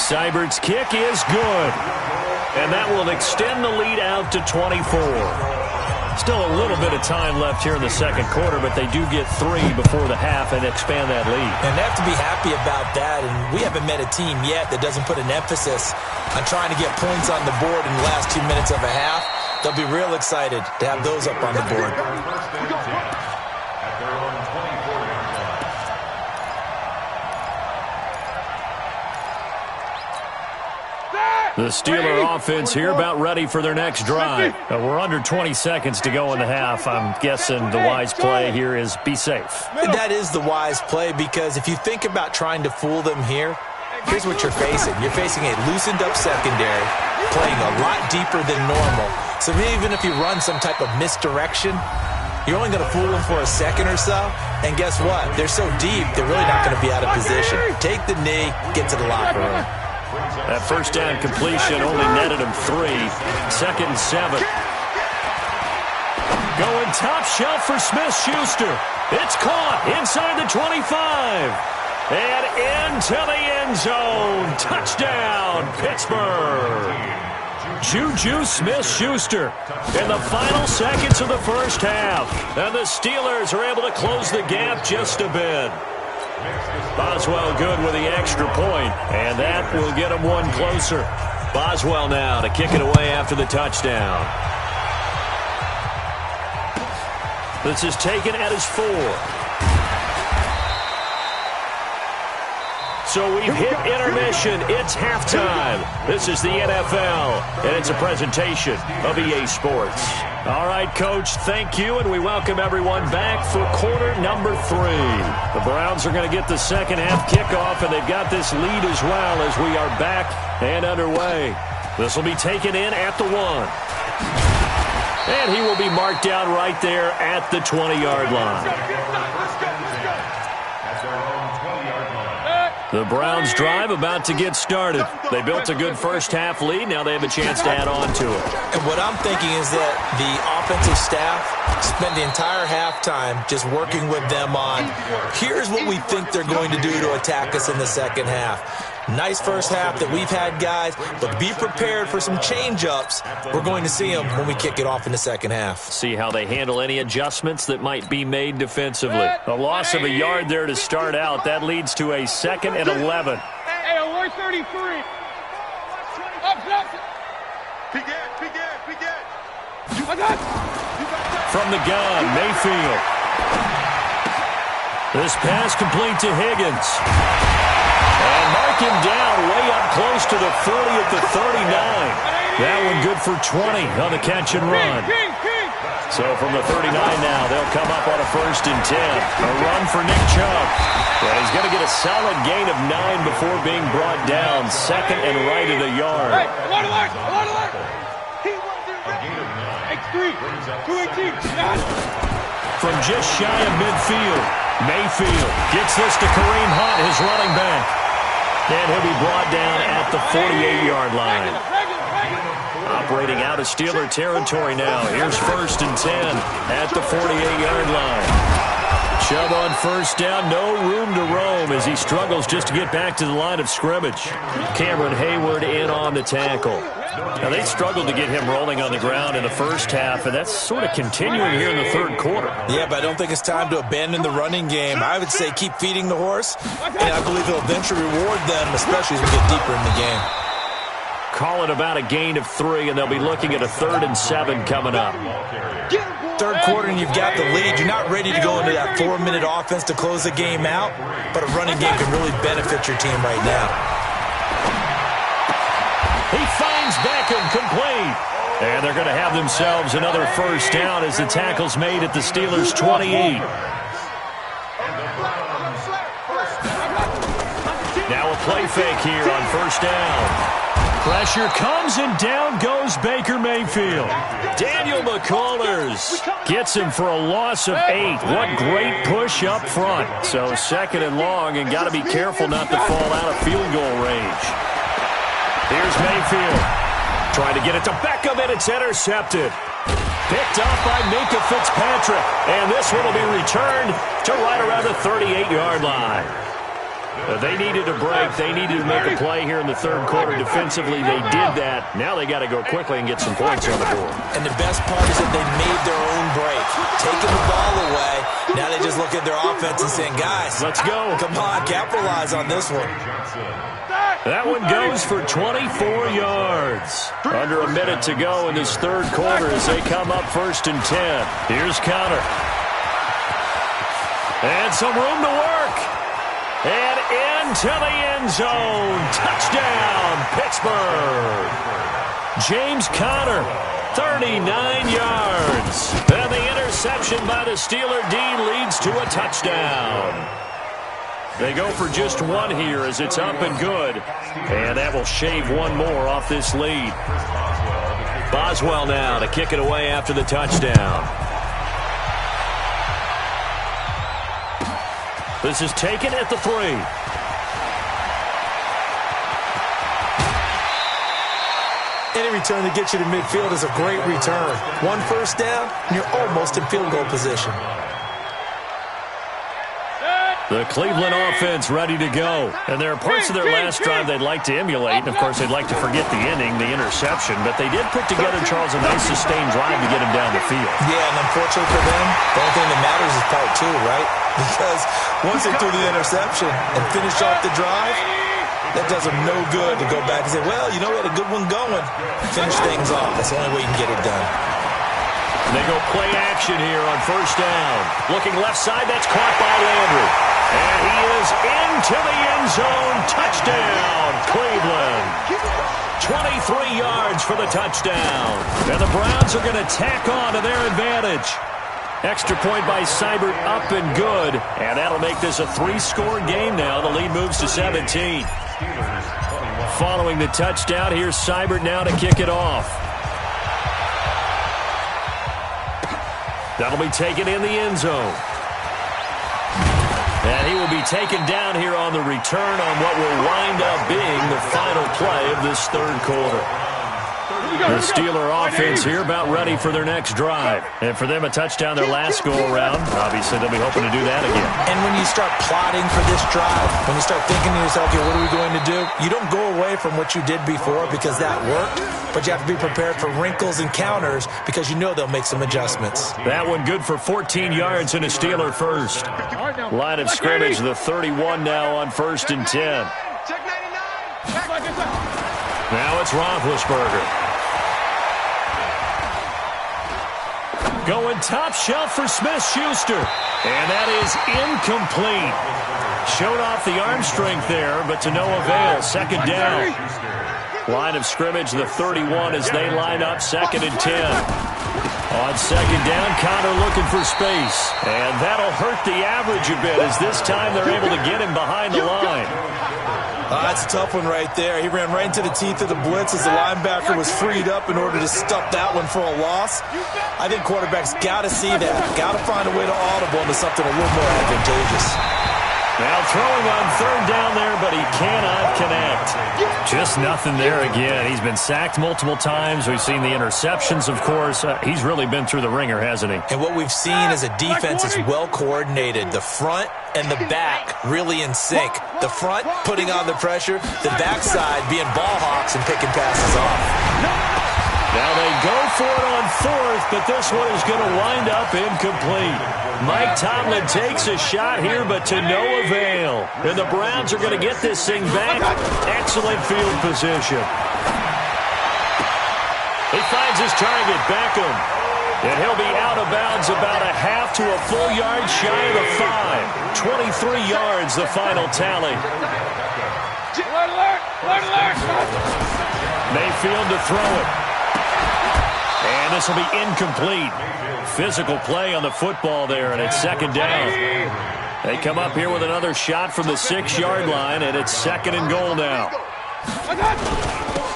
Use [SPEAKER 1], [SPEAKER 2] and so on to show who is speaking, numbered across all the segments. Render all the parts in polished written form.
[SPEAKER 1] Seibert's kick is good. And that will extend the lead out to 24. Still a little bit of time left here in the second quarter, but they do get 3 before the half and expand that lead.
[SPEAKER 2] And they have to be happy about that, and we haven't met a team yet that doesn't put an emphasis on trying to get points on the board in the last 2 minutes of a half. They'll be real excited to have those up on the board.
[SPEAKER 1] The Steeler offense here about ready for their next drive. We're under 20 seconds to go in the half. I'm guessing the wise play here is be safe.
[SPEAKER 2] That is the wise play, because if you think about trying to fool them here, here's what you're facing. You're facing a loosened-up secondary, playing a lot deeper than normal. So even if you run some type of misdirection, you're only going to fool them for a second or so. And guess what? They're so deep, they're really not going to be out of position. Take the knee, get to the locker room.
[SPEAKER 1] That first down completion only netted him 3. 2nd and 7. Going top shelf for Smith-Schuster. It's caught inside the 25. And into the end zone. Touchdown, Pittsburgh. Juju Smith-Schuster in the final seconds of the first half. And the Steelers are able to close the gap just a bit. Boswell good with the extra point, and that will get him one closer. Boswell now to kick it away after the touchdown. This is taken at his 4. So we've hit intermission. It's halftime. This is the NFL, and it's a presentation of EA Sports. All right, Coach, thank you, and we welcome everyone back for quarter number 3. The Browns are going to get the second half kickoff, and they've got this lead as well as we are back and underway. This will be taken in at the 1. And he will be marked down right there at the 20-yard line. The Browns drive about to get started. They built a good first half lead. Now they have a chance to add on to it.
[SPEAKER 2] And what I'm thinking is that the offensive staff spent the entire halftime just working with them on, here's what we think they're going to do to attack us in the second half. Nice first half that we've had, guys, but be prepared for some change-ups. We're going to see them when we kick it off in the second half.
[SPEAKER 1] See how they handle any adjustmts that might be made defensively. A loss of a yard there to start out. That leads to a 2nd and 11.
[SPEAKER 3] Hey, 133.
[SPEAKER 1] From the gun, Mayfield. This pass complete to Higgins. And mark him down way up close to the 40 at the 39. That one good for 20 on the catch and run. So from the 39 now, they'll come up on a 1st and 10. A run for Nick Chubb. And he's going to get a solid gain of 9 before being brought down. 2nd and right of the yard.
[SPEAKER 3] Hey, alert, alert. X3, 218.
[SPEAKER 1] From just shy of midfield, Mayfield gets this to Kareem Hunt, his running back. And he'll be brought down at the 48-yard line. Operating out of Steeler territory now. Here's 1st and 10 at the 48-yard line. Chubb on 1st down, no room to roam as he struggles just to get back to the line of scrimmage. Cameron Hayward in on the tackle. Now, they struggled to get him rolling on the ground in the first half, and that's sort of continuing here in the 3rd quarter.
[SPEAKER 2] Yeah, but I don't think it's time to abandon the running game. I would say keep feeding the horse, and I believe it'll eventually reward them, especially as we get deeper in the game.
[SPEAKER 1] Call it about a gain of 3, and they'll be looking at a 3rd and 7 coming up.
[SPEAKER 2] 3rd quarter, and you've got the lead. You're not ready to go into that 4-minute offense to close the game out, but a running game can really benefit your team right now.
[SPEAKER 1] He finds Beckham complete. And they're going to have themselves another 1st down as the tackle's made at the Steelers' 28. Now a play fake here on 1st down. Pressure comes, and down goes Baker Mayfield. Daniel McCullers gets him for a loss of 8. What great push up front. So 2nd and long, and got to be careful not to fall out of field goal range. Here's Mayfield. Trying to get it to Beckham, and it's intercepted. Picked off by Minkah Fitzpatrick. And this one will be returned to right around the 38-yard line. They needed a break. They needed to make a play here in the third quarter. Defensively, they did that. Now they got to go quickly and get some points on the board.
[SPEAKER 2] And the best part is that they made their own break. Taking the ball away, now they just look at their offense and saying, guys,
[SPEAKER 1] let's go.
[SPEAKER 2] Come on, capitalize on this one.
[SPEAKER 1] That one goes for 24 yards. Under a minute to go in this third quarter as they come up 1st and 10. Here's Connor. And some room to work. And into the end zone. Touchdown, Pittsburgh. James Conner, 39 yards. And the interception by the Steeler D leads to a touchdown. They go for just one here as it's up and good. And that will shave one more off this lead. Boswell now to kick it away after the touchdown. This is taken at the 3.
[SPEAKER 2] Any return that gets you to midfield is a great return. One first down, and you're almost in field goal position.
[SPEAKER 1] The Cleveland offense ready to go. And there are parts of their last drive they'd like to emulate. And, of course, they'd like to forget the inning, the interception. But they did put together, Charles, a nice sustained drive to get him down the field.
[SPEAKER 2] Yeah, and unfortunately for them, the only thing that matters is part 2, right? Because once they threw the interception and finished off the drive, that does them no good to go back and say, well, you know, we had a good one going. Finish things off. That's the only way you can get it done.
[SPEAKER 1] They go play action here on 1st down. Looking left side, that's caught by Landry. And he is into the end zone. Touchdown, Cleveland. 23 yards for the touchdown. And the Browns are going to tack on to their advantage. Extra point by Seibert, up and good. And that'll make this a 3-score game now. The lead moves to 17. Following the touchdown, here's Seibert now to kick it off. That'll be taken in the end zone. And he will be taken down here on the return on what will wind up being the final play of this third quarter. The Steeler offense here about ready for their next drive. And for them, a touchdown their last go-around. Obviously, they'll be hoping to do that again.
[SPEAKER 2] And when you start plotting for this drive, when you start thinking to yourself, okay, what are we going to do? You don't go away from what you did before because that worked, but you have to be prepared for wrinkles and counters because you know they'll make some adjustments.
[SPEAKER 1] That one good for 14 yards and a Steeler first. Line of scrimmage, the 31 now on 1st and 10. Now it's Roethlisberger. Going top shelf for Smith-Schuster. And that is incomplete. Showed off the arm strength there, but to no avail. 2nd down. Line of scrimmage, the 31 as they line up 2nd and 10. On 2nd down, Conner looking for space. And that'll hurt the average a bit as this time they're able to get him behind the line.
[SPEAKER 2] That's a tough one right there. He ran right into the teeth of the blitz as the linebacker was freed up in order to stuff that one for a loss. I think quarterbacks got to see that. Got to find a way to audible into something a little more advantageous.
[SPEAKER 1] Now throwing on 3rd down there, but he cannot connect. Just nothing there again. He's been sacked multiple times. We've seen the interceptions, of course. He's really been through the ringer, hasn't he?
[SPEAKER 2] And what we've seen is a defense that's well coordinated. The front and the back really in sync. The front putting on the pressure, the backside being ball hawks and picking passes off.
[SPEAKER 1] Now they go for it on 4th, but this one is going to wind up incomplete. Mike Tomlin takes a shot here, but to no avail. And the Browns are going to get this thing back. Excellent field position. He finds his target, Beckham. And he'll be out of bounds about a half to a full yard shy of the 5. 23 yards, the final tally. Mayfield to throw it. And this will be incomplete. Physical play on the football there, and it's 2nd down. They come up here with another shot from the 6-yard line, and it's 2nd and goal now.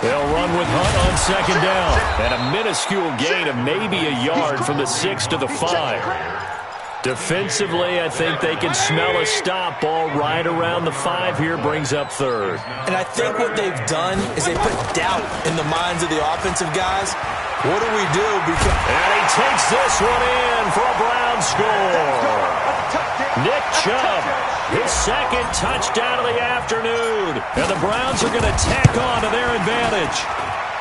[SPEAKER 1] They'll run with Hunt on 2nd down. And a minuscule gain of maybe a yard from the 6 to the 5. Defensively, I think they can smell a stop ball right around the 5 here, brings up 3rd.
[SPEAKER 2] And I think what they've done is they put doubt in the minds of the offensive guys. What do we do?
[SPEAKER 1] And he takes this one in for a Brown score. Nick Chubb, his second touchdown of the afternoon. And the Browns are going to tack on to their advantage.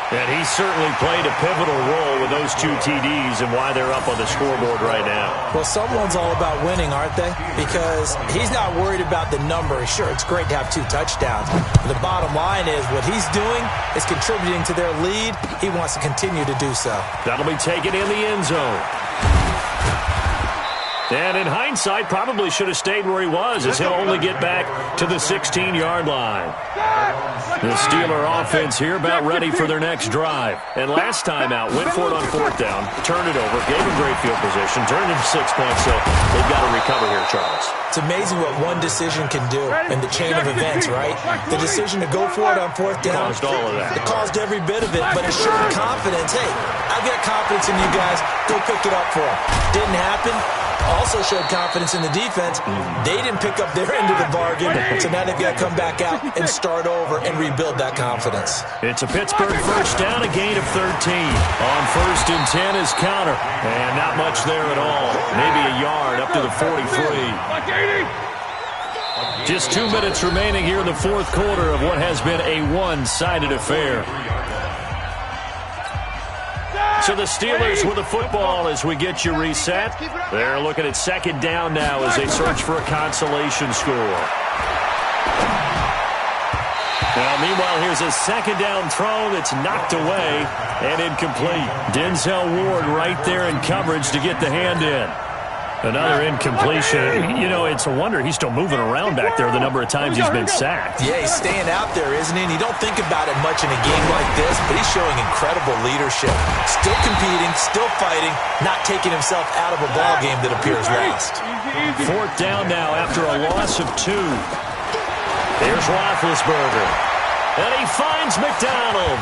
[SPEAKER 1] And he certainly played a pivotal role with those 2 TDs and why they're up on the scoreboard right now.
[SPEAKER 2] Well, someone's all about winning, aren't they? Because he's not worried about the number. Sure, it's great to have 2 touchdowns. But the bottom line is what he's doing is contributing to their lead. He wants to continue to do so.
[SPEAKER 1] That'll be taken in the end zone. And in hindsight, probably should have stayed where he was, as he'll only get back to the 16-yard line. The Steeler offense here about ready for their next drive. And last time out, went for it on 4th down, turned it over, gave him great field position, turned into 6 points, so they've got to recover here, Charles.
[SPEAKER 2] It's amazing what one decision can do in the chain of events, right? The decision to go for it on 4th down.
[SPEAKER 1] Caused all of that.
[SPEAKER 2] It caused every bit of it, but it showed confidence. Hey, I've got confidence in you guys. Go pick it up for them. Didn't happen. Also showed confidence in the defense. They didn't pick up their end of the bargain, so now they've got to come back out and start over and rebuild that confidence.
[SPEAKER 1] It's a Pittsburgh first down, a gain of 13. On 1st and 10 is counter, and not much there at all. Maybe a yard up to the 43. Just 2 minutes remaining here in the 4th quarter of what has been a one-sided affair. So the Steelers with the football as we get you reset. They're looking at 2nd down now as they search for a consolation score. Now, meanwhile, here's a 2nd down throw that's knocked away and incomplete. Denzel Ward right there in coverage to get the hand in. Another incompletion. You know, it's a wonder he's still moving around back there the number of times he's been sacked.
[SPEAKER 2] Yeah, he's staying out there, isn't he? And you don't think about it much in a game like this, but he's showing incredible leadership. Still competing, still fighting, not taking himself out of a ball game that appears lost.
[SPEAKER 1] 4th down now after a loss of 2. Here's Roethlisberger. And he finds McDonald.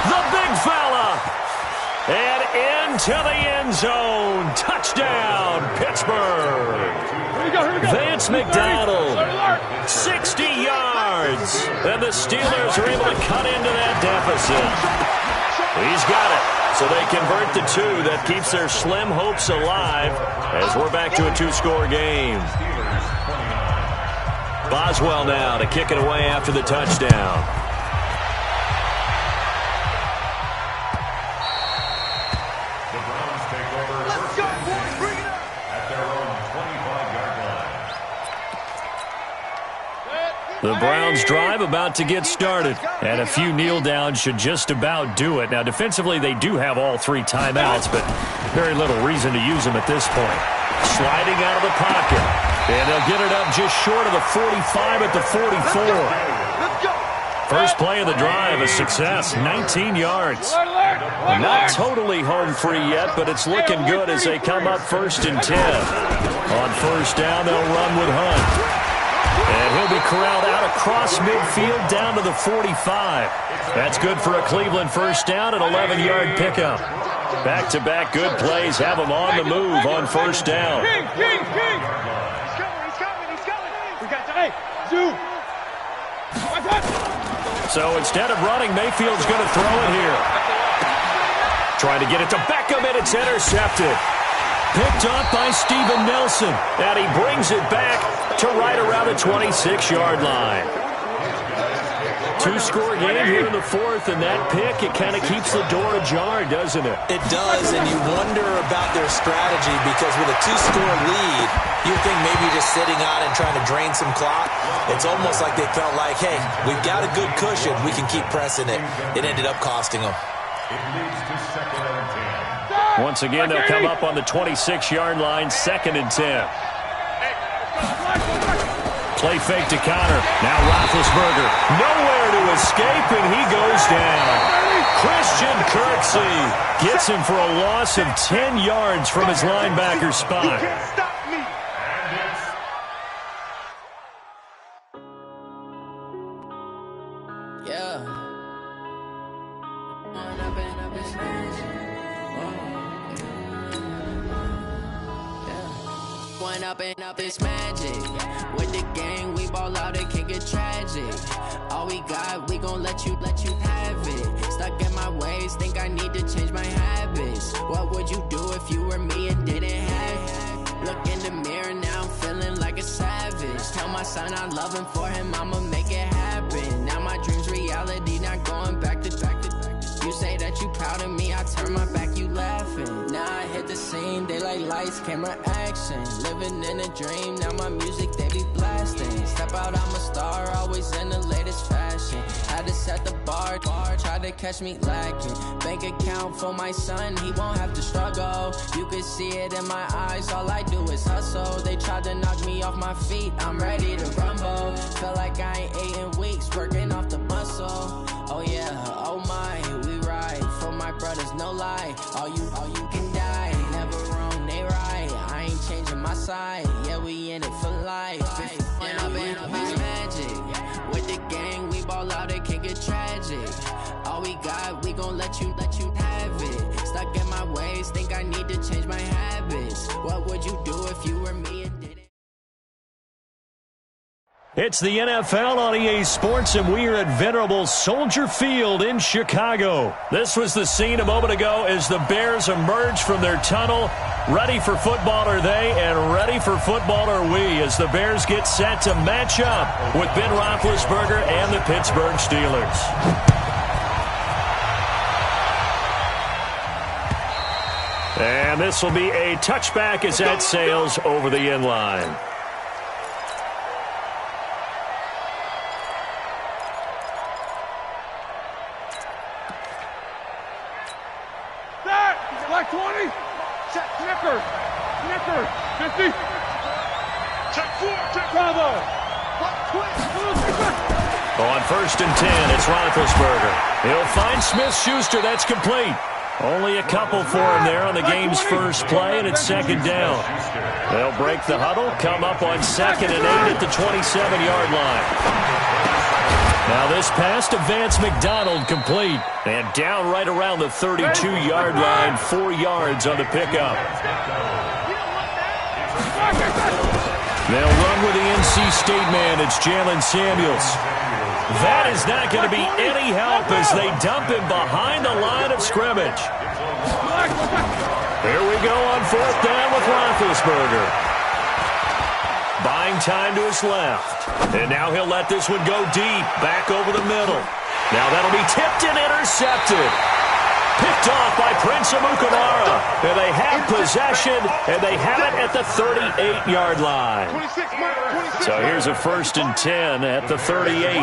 [SPEAKER 1] The big fella. And into the end zone. Touchdown, Pittsburgh. Vance McDonald, 60 yards. And the Steelers are able to cut into that deficit. He's got it. So they convert the 2. That keeps their slim hopes alive as we're back to a 2-score game. Boswell now to kick it away after the touchdown. The Browns drive about to get started. And a few kneel downs should just about do it. Now, defensively, they do have all 3 timeouts, but very little reason to use them at this point. Sliding out of the pocket. And they'll get it up just short of the 45 at the 44. First play of the drive, a success, 19 yards. Not totally home free yet, but it's looking good as they come up 1st and 10. On 1st down, they'll run with Hunt. And he'll be corralled out across midfield down to the 45. That's good for a Cleveland first down, an 11-yard pickup. Back-to-back good plays have him on the move on 1st down.
[SPEAKER 3] King. He's coming. We got to, Zoo.
[SPEAKER 1] So instead of running, Mayfield's going to throw it here. Trying to get it to Beckham, and it's intercepted. Picked up by Steven Nelson. And he brings it back to right around the 26-yard line. 2-score game here in the 4th, and that pick, it kind of keeps the door ajar, doesn't it?
[SPEAKER 2] It does, and you wonder about their strategy because with a 2-score lead, you think maybe just sitting on and trying to drain some clock. It's almost like they felt like, hey, we've got a good cushion. We can keep pressing it. It ended up costing them.
[SPEAKER 1] Once again, they'll come up on the 26-yard line, 2nd and 10. Play fake to Connor. Now Roethlisberger. Nowhere to escape, and he goes down. Christian Kirksey gets him for a loss of 10 yards from his linebacker spot.
[SPEAKER 4] Up this magic with the gang, we ball out, it can get tragic. All we got, we gon' let you have it. Stuck in my ways, think I need to change my habits. What would you do if you were me and didn't have it? Look in the mirror now, son, I love him for him, I'ma make it happen. Now my dream's reality, not going back to. You say that you proud of me, I turn my back, you laughing. Now I hit the scene, they like lights, camera, action. Living in a dream, now my music, they be blasting. Step out, I'm a star, always in the latest fashion. Had to set the bar, try to catch me lacking. Bank account for my son, he won't have to struggle. You can see it in my eyes, all I do is hustle. They tried to knock me off my feet, I'm ready to rumble. Feel like I ain't ate in weeks, working off the muscle. Oh yeah, oh my, we ride for my brothers, no lie. All you can die, never wrong, they right. I ain't changing my side, yeah, we in it for life. And I've been magic with the gang, we ball out, it can get tragic. All we got, we gon' let you have it. Stuck in my ways, think I need to change my habits. What would you do if you were me and did it?
[SPEAKER 1] It's the NFL on EA Sports, and we are at venerable Soldier Field in Chicago. This was the scene a moment ago as the Bears emerged from their tunnel. Ready for football are they, and ready for football are we, as the Bears get set to match up with Ben Roethlisberger and the Pittsburgh Steelers. And this will be a touchback as that sails over the end line.
[SPEAKER 3] Like 20. Check, Snickers. 50. Check 4. Check Bravo.
[SPEAKER 1] On 1st and 10, it's Roethlisberger. He'll find Smith-Schuster. That's complete. Only a couple for him there on the game's first play, and it's 2nd down. They'll break the huddle, come up on 2nd and 8 at the 27-yard line. Now this pass to Vance McDonald, complete. And down right around the 32-yard line, 4 yards on the pickup. They'll run with the NC State man. It's Jalen Samuels. That is not going to be any help as they dump him behind the line of scrimmage. Here we go on 4th down with Roethlisberger. Buying time to his left. And now he'll let this one go deep, back over the middle. Now that'll be tipped and intercepted. Picked off by Prince Amukamara. And they have possession, and they have it at the 38-yard line. So here's a 1st and 10 at the 38.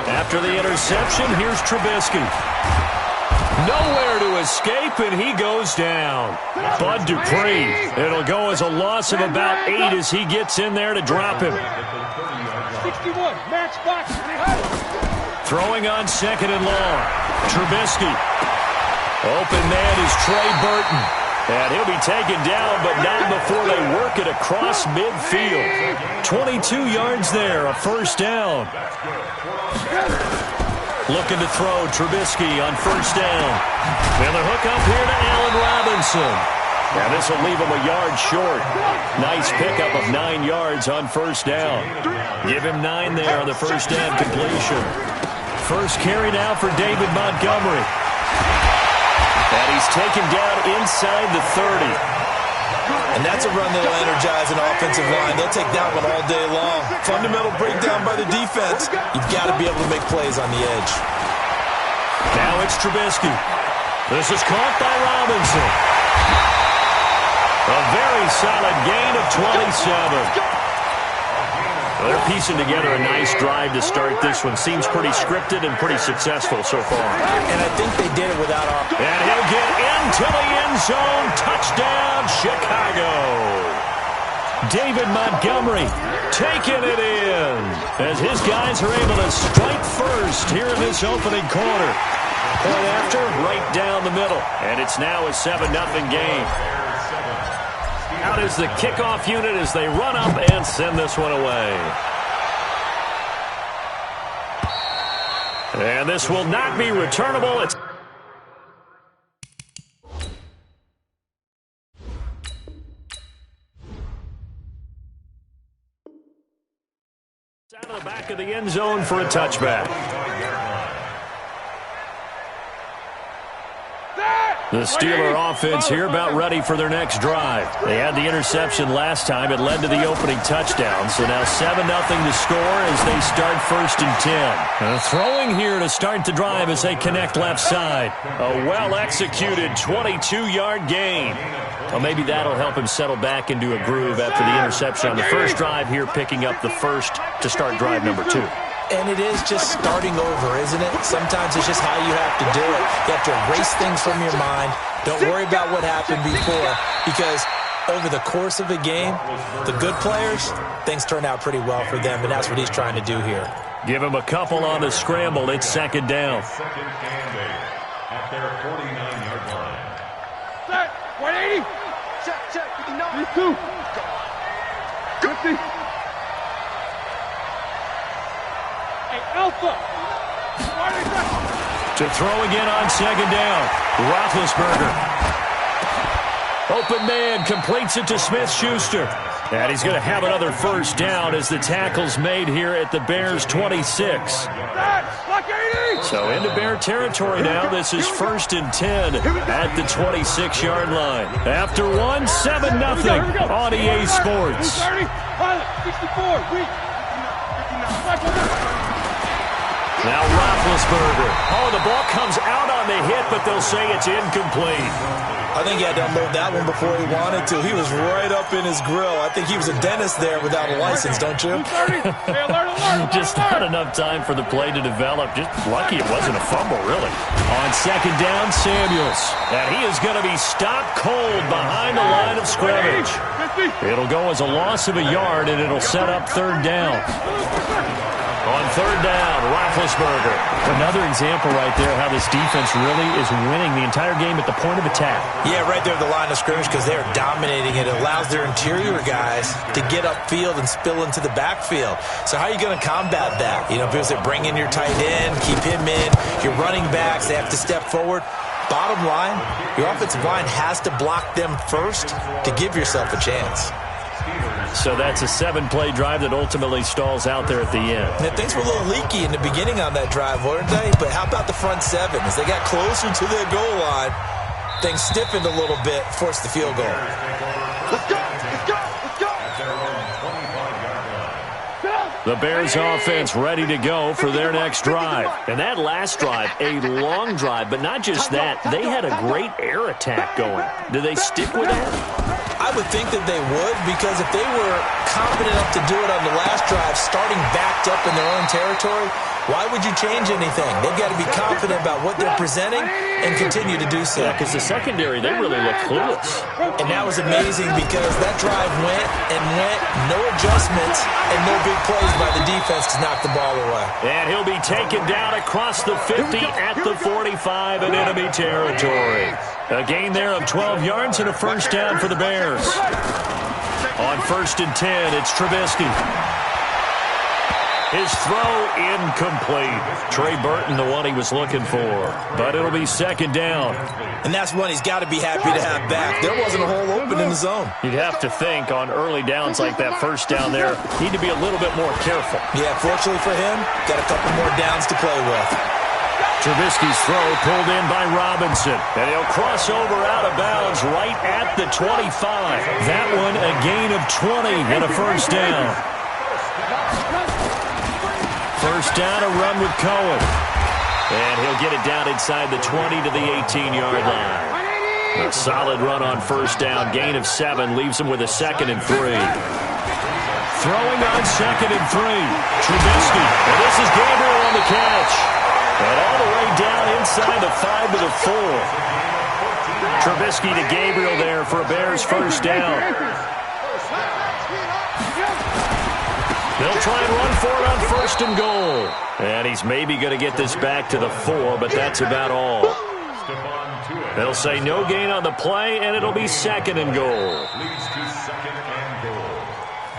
[SPEAKER 1] After the interception, here's Trubisky. Nowhere to escape, and he goes down. Bud Dupree. It'll go as a loss of about 8 as he gets in there to drop him.
[SPEAKER 3] 61, match box.
[SPEAKER 1] Throwing on 2nd and long. Trubisky. Open man is Trey Burton. And he'll be taken down, but not before they work it across midfield. 22 yards there, a 1st down. Looking to throw, Trubisky on 1st down. And the hook up here to Allen Robinson. Now this will leave him a yard short. Nice pickup of 9 yards on 1st down. Give him 9 there on the 1st down completion. First carry now for David Montgomery. And he's taken down inside the 30.
[SPEAKER 2] And that's a run that'll energize an offensive line. They'll take that one all day long. Fundamental breakdown by the defense. You've got to be able to make plays on the edge.
[SPEAKER 1] Now it's Trubisky. This is caught by Robinson. A very solid gain of 27. They're piecing together a nice drive to start this one. Seems pretty scripted and pretty successful so far.
[SPEAKER 2] And I think they did it without our...
[SPEAKER 1] And he'll get into the end zone. Touchdown, Chicago. David Montgomery taking it in as his guys are able to strike first here in this opening quarter. Point after, right down the middle. And it's now a 7-0 game. Out is the kickoff unit as they run up and send this one away. And this will not be returnable. It's out of the back of the end zone for a touchback.
[SPEAKER 3] That!
[SPEAKER 1] The Steeler offense here about ready for their next drive. They had the interception last time. It led to the opening touchdown. So now 7-0 to score as they start 1st and 10. Throwing here to start the drive as they connect left side. A well-executed 22-yard gain. Well, maybe that'll help him settle back into a groove after the interception on the first drive here, picking up the first to start drive number 2.
[SPEAKER 2] And it is just starting over, isn't it? Sometimes it's just how you have to do it. You have to erase things from your mind. Don't worry about what happened before, because over the course of a game, the good players, things turn out pretty well for them, and that's what he's trying to do here.
[SPEAKER 1] Give him a couple on the scramble. It's 2nd down.
[SPEAKER 3] At their 49-yard line. Set. 180. Check. 52. 50. Alpha.
[SPEAKER 1] To throw again on 2nd down. Roethlisberger. Open man, completes it to Smith-Schuster. And he's going to have another first down as the tackle's made here at the Bears' 26. So into Bear territory now. This is 1st and 10 at the 26-yard line. After 7-0 on EA Sports.
[SPEAKER 3] 64.
[SPEAKER 1] Now Roethlisberger. Oh, the ball comes out on the hit, but they'll say it's incomplete.
[SPEAKER 2] I think he had to unload that one before he wanted to. He was right up in his grill. I think he was a dentist there without a license, don't you?
[SPEAKER 1] Just not enough time for the play to develop. Just lucky it wasn't a fumble, really. On 2nd down, Samuels. And he is going to be stopped cold behind the line of scrimmage. It'll go as a loss of a yard, and it'll set up 3rd down. On 3rd down, Roethlisberger. Another example right there how this defense really is winning the entire game at the point of attack.
[SPEAKER 2] Yeah, right there at the line of scrimmage because they're dominating it. It allows their interior guys to get upfield and spill into the backfield. So how are you going to combat that? You know, because they bring in your tight end, keep him in, your running backs, they have to step forward. Bottom line, your offensive line has to block them first to give yourself a chance.
[SPEAKER 1] So that's a 7-play drive that ultimately stalls out there at the end.
[SPEAKER 2] Now, things were a little leaky in the beginning on that drive, weren't they? But how about the front 7? As they got closer to their goal line, things stiffened a little bit, forced the field goal.
[SPEAKER 3] Let's go!
[SPEAKER 1] The Bears offense ready to go for their next drive. And that last drive, a long drive, but not just that. They had a great air attack going. Do they stick with that?
[SPEAKER 2] I would think that they would, because if they were confident enough to do it on the last drive, starting backed up in their own territory, why would you change anything? They've got to be confident about what they're presenting and continue to do so.
[SPEAKER 1] Yeah, because the secondary, they really look clueless.
[SPEAKER 2] And that was amazing because that drive went, no adjustments, and no big plays by the defense to knock the ball away.
[SPEAKER 1] And he'll be taken down across the 50 at the 45 in enemy territory. A gain there of 12 yards and a first down for the Bears. On 1st and 10, it's Trubisky. His throw incomplete. Trey Burton, the one he was looking for. But it'll be 2nd down.
[SPEAKER 2] And that's one he's got to be happy to have back. There wasn't a hole open in the zone.
[SPEAKER 1] You'd have to think on early downs like that first down there, need to be a little bit more careful.
[SPEAKER 2] Yeah, fortunately for him, got a couple more downs to play with.
[SPEAKER 1] Trubisky's throw pulled in by Robinson. And he'll cross over out of bounds right at the 25. That one a gain of 20 and a first down. First down, a run with Cohen. And he'll get it down inside the 20 to the 18-yard line. A solid run on first down. Gain of 7 leaves him with a 2nd and 3. Throwing on 2nd and 3. Trubisky. And this is Gabriel on the catch. And all the way down inside the 5 to the 4. Trubisky to Gabriel there for a Bears first down. They'll try and run for it on 1st and goal. And he's maybe going to get this back to the 4, but that's about all. They'll say no gain on the play, and it'll be 2nd and goal.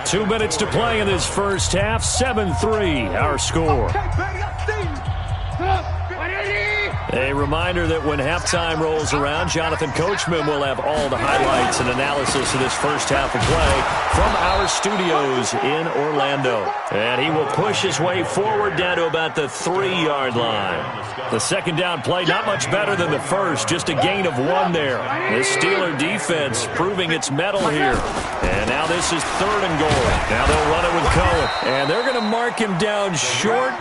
[SPEAKER 1] 2 minutes to play in this first half. 7-3, our score. A reminder that when halftime rolls around, Jonathan Coachman will have all the highlights and analysis of this first half of play from our studios in Orlando. And he will push his way forward down to about the 3-yard line. The second down play, not much better than the first, just a gain of 1 there. The Steeler defense proving its mettle here. And now this is 3rd and goal. Now they'll run it with Cohen. And they're going to mark him down short,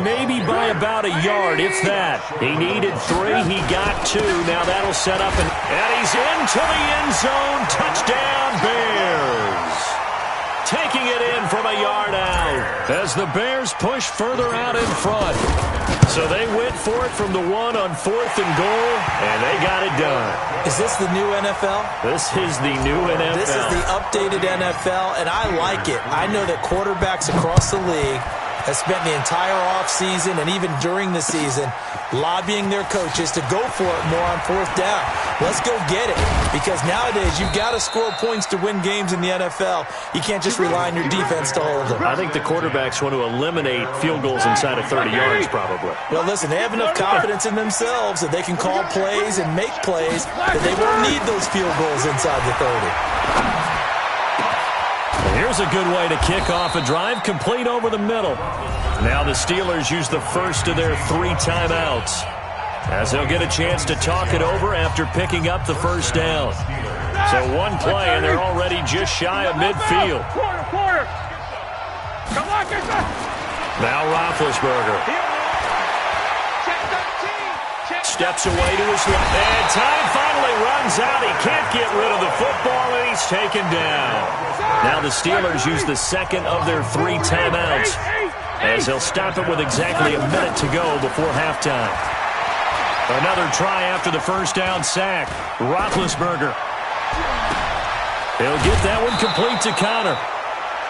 [SPEAKER 1] maybe by about a yard, if that. He needed 3. He got 2. Now that'll set up, and he's into the end zone. Touchdown, Bears. Taking it in from a yard out as the Bears push further out in front. So they went for it from the 1 on 4th and goal, and they got it done.
[SPEAKER 2] Is this the new NFL?
[SPEAKER 1] This is the new NFL.
[SPEAKER 2] This is the updated NFL, and I like it. I know that quarterbacks across the league have spent the entire offseason and even during the season lobbying their coaches to go for it more on 4th down. Let's go get it, because nowadays you've got to score points to win games in the NFL. You can't just rely on your defense to hold them.
[SPEAKER 1] I think the quarterbacks want to eliminate field goals inside of 30 yards probably.
[SPEAKER 2] Well, listen, they have enough confidence in themselves that they can call plays and make plays that they won't need those field goals inside the 30.
[SPEAKER 1] Here's a good way to kick off a drive, complete over the middle. Now the Steelers use the first of their 3 timeouts, as they'll get a chance to talk it over after picking up the first down. So 1 play, and they're already just shy of midfield. Now Roethlisberger steps away to his left, and time finally runs out. He can't get rid of the football, and he's taken down. Now the Steelers use the second of their 3 timeouts, as they'll stop it with exactly a minute to go before halftime. Another try after the first down sack. Roethlisberger. He'll get that one complete to Connor.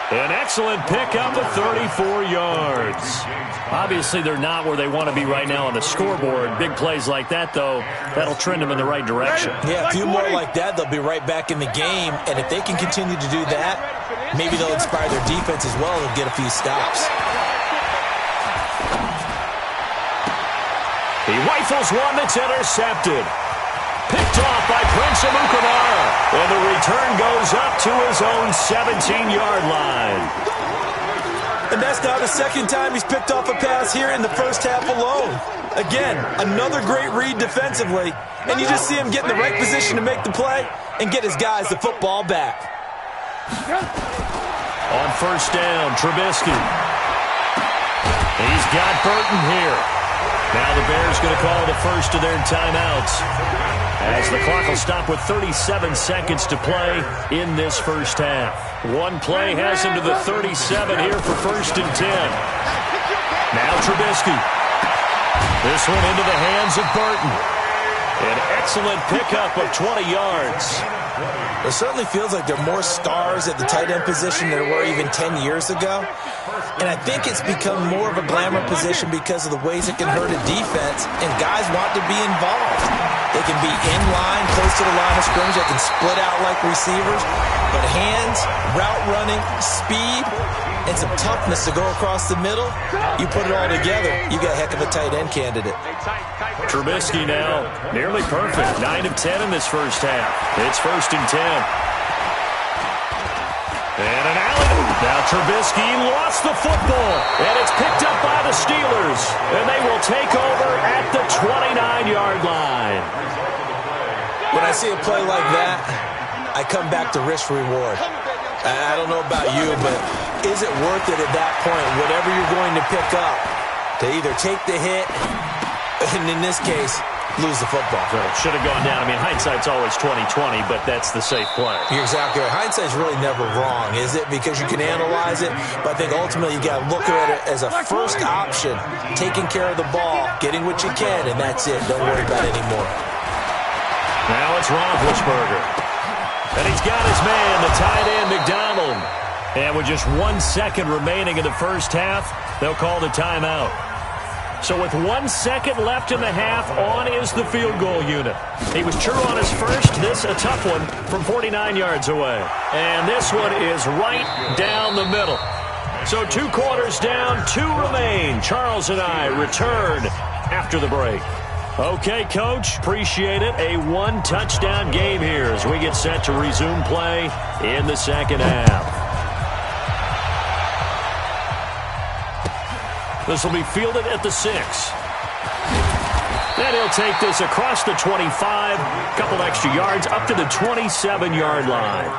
[SPEAKER 1] An excellent pickup of 34 yards. Obviously, they're not where they want to be right now on the scoreboard. Big plays like that, though, that'll trend them in the right direction.
[SPEAKER 2] Yeah, a few more like that, they'll be right back in the game. And if they can continue to do that, maybe they'll inspire their defense as well and get a few stops.
[SPEAKER 1] He rifles one that's intercepted. Picked off by Prince Amukamara. And the return goes up to his own 17-yard line.
[SPEAKER 2] And that's now the second time he's picked off a pass here in the first half alone. Again, another great read defensively. And you just see him get in the right position to make the play and get his guys the football back.
[SPEAKER 1] On first down, Trubisky. He's got Burton here. Now the Bears going to call the first of their timeouts, as the clock will stop with 37 seconds to play in this first half. 1 play has him to the 37 here for 1st and 10. Now Trubisky. This one into the hands of Burton. An excellent pickup of 20 yards.
[SPEAKER 2] It certainly feels like there are more stars at the tight end position than there were even 10 years ago. And I think it's become more of a glamour position because of the ways it can hurt a defense, and guys want to be involved. They can be in line, close to the line of scrimmage. They can split out like receivers. But hands, route running, speed, and some toughness to go across the middle, you put it all together, you got a heck of a tight end candidate.
[SPEAKER 1] Trubisky now nearly perfect. 9 of 10 in this first half. It's 1st and 10. And an alley. Now Trubisky lost the football, and it's picked up by the Steelers, and they will take over at the 29-yard line.
[SPEAKER 2] When I see a play like that, I come back to risk reward. I don't know about you, but is it worth it at that point, whatever you're going to pick up, to either take the hit, and in this case, lose the football?
[SPEAKER 1] So should have gone down. I mean, hindsight's always 20/20, but that's the safe play.
[SPEAKER 2] You're exactly right. Hindsight's really never wrong, is it? Because you can analyze it, but I think ultimately you got to look at it as a first option, taking care of the ball, getting what you can, and that's it. Don't worry about it anymore.
[SPEAKER 1] Now it's Roethlisberger. And he's got his man, the tight end, McDonald. And with just 1 second remaining in the first half, they'll call the timeout. So with 1 second left in the half, on is the field goal unit. He was true on his first. This a tough one from 49 yards away. And this one is right down the middle. So 2 quarters down, 2 remain. Charles and I return after the break. Okay, Coach, appreciate it. A one-touchdown game here as we get set to resume play in the second half. This will be fielded at the 6. Then he'll take this across the 25, a couple extra yards, up to the 27-yard line.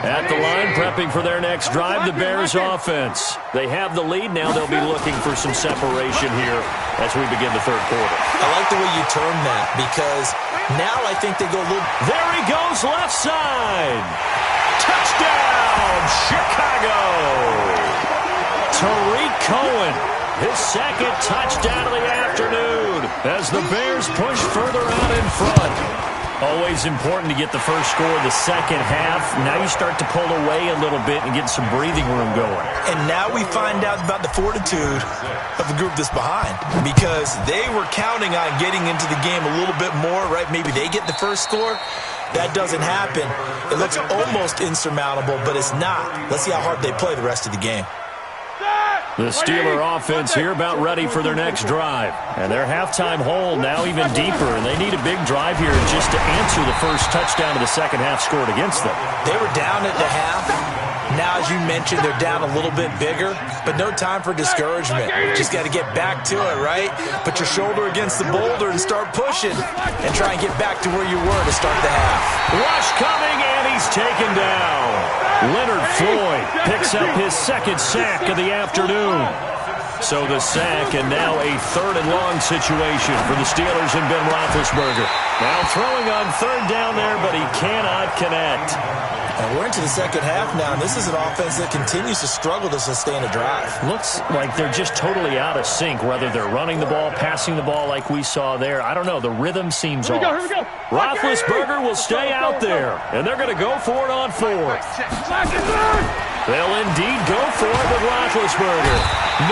[SPEAKER 1] At the line, prepping for their next drive, the Bears offense. They have the lead. Now they'll be looking for some separation here as we begin the third quarter.
[SPEAKER 2] I like the way you term that because now I think they go a little...
[SPEAKER 1] There he goes, left side. Touchdown, Chicago. Tariq Cohen, his second touchdown of the afternoon as the Bears push further out in front. Always important to get the first score of the second half. Now you start to pull away a little bit and get some breathing room going.
[SPEAKER 2] And now we find out about the fortitude of the group that's behind because they were counting on getting into the game a little bit more, right? Maybe they get the first score. That doesn't happen. It looks almost insurmountable, but it's not. Let's see how hard they play the rest of the game.
[SPEAKER 1] The Steeler offense here about ready for their next drive. And their halftime hole now even deeper, and they need a big drive here just to answer the first touchdown of the second half scored against them.
[SPEAKER 2] They were down at the half. Now, as you mentioned, they're down a little bit bigger, but no time for discouragement. Just got to get back to it, right? Put your shoulder against the boulder and start pushing and try and get back to where you were to start the half.
[SPEAKER 1] Rush coming, and he's taken down. Leonard Floyd picks up his second sack of the afternoon. So the sack, and now a third and long situation for the Steelers and Ben Roethlisberger. Now throwing on third down there, but he cannot connect.
[SPEAKER 2] And we're into the second half now, and this is an offense that continues to struggle to sustain a drive.
[SPEAKER 1] Looks like they're just totally out of sync, whether they're running the ball, passing the ball like we saw there. I don't know. The rhythm seems off.
[SPEAKER 3] Here we go.
[SPEAKER 1] Roethlisberger will stay out there, and they're going to go for it on fourth. They'll indeed go for it with Roethlisberger.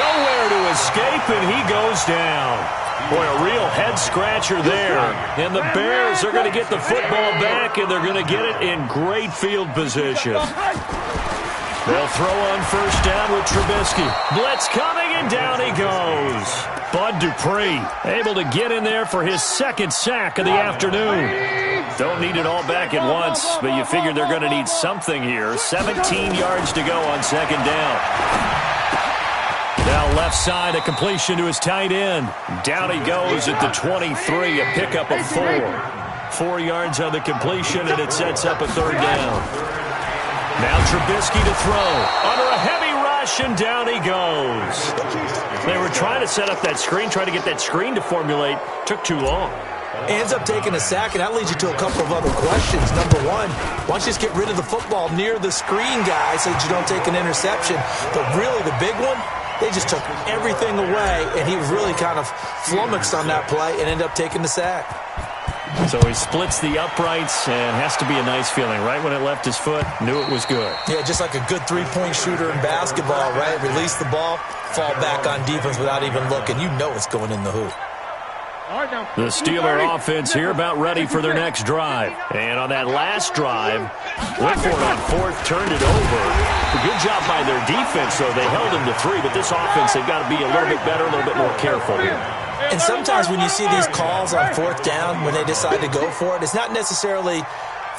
[SPEAKER 1] Nowhere to escape, and he goes down. Boy, a real head-scratcher there. And the Bears are going to get the football back, and they're going to get it in great field position. They'll throw on first down with Trubisky. Blitz coming, and down he goes. Bud Dupree able to get in there for his second sack of the afternoon. Don't need it all back at once, but you figure they're going to need something here. 17 yards to go on second down. Now left side, a completion to his tight end. Down he goes at the 23, a pickup of 4. 4 yards on the completion, and it sets up a third down. Now Trubisky to throw. Under a heavy rush, and down he goes. They were trying to set up that screen, trying to get that screen to formulate. Took too long.
[SPEAKER 2] Ends up taking a sack, and that leads you to a couple of other questions. Number one, why don't you just get rid of the football near the screen guy so that you don't take an interception? But really, the big one, they just took everything away, and he was really kind of flummoxed on that play and ended up taking the sack.
[SPEAKER 1] So he splits the uprights, and has to be a nice feeling. Right when it left his foot, knew it was good.
[SPEAKER 2] Yeah, just like a good three-point shooter in basketball, right? Release the ball, fall back on defense without even looking. You know it's going in the hoop.
[SPEAKER 1] The Steeler offense here about ready for their next drive. And on that last drive, went for it on fourth, turned it over. A good job by their defense, though. They held them to 3, but this offense, they've got to be a little bit better, a little bit more careful here.
[SPEAKER 2] And sometimes when you see these calls on fourth down, when they decide to go for it, it's not necessarily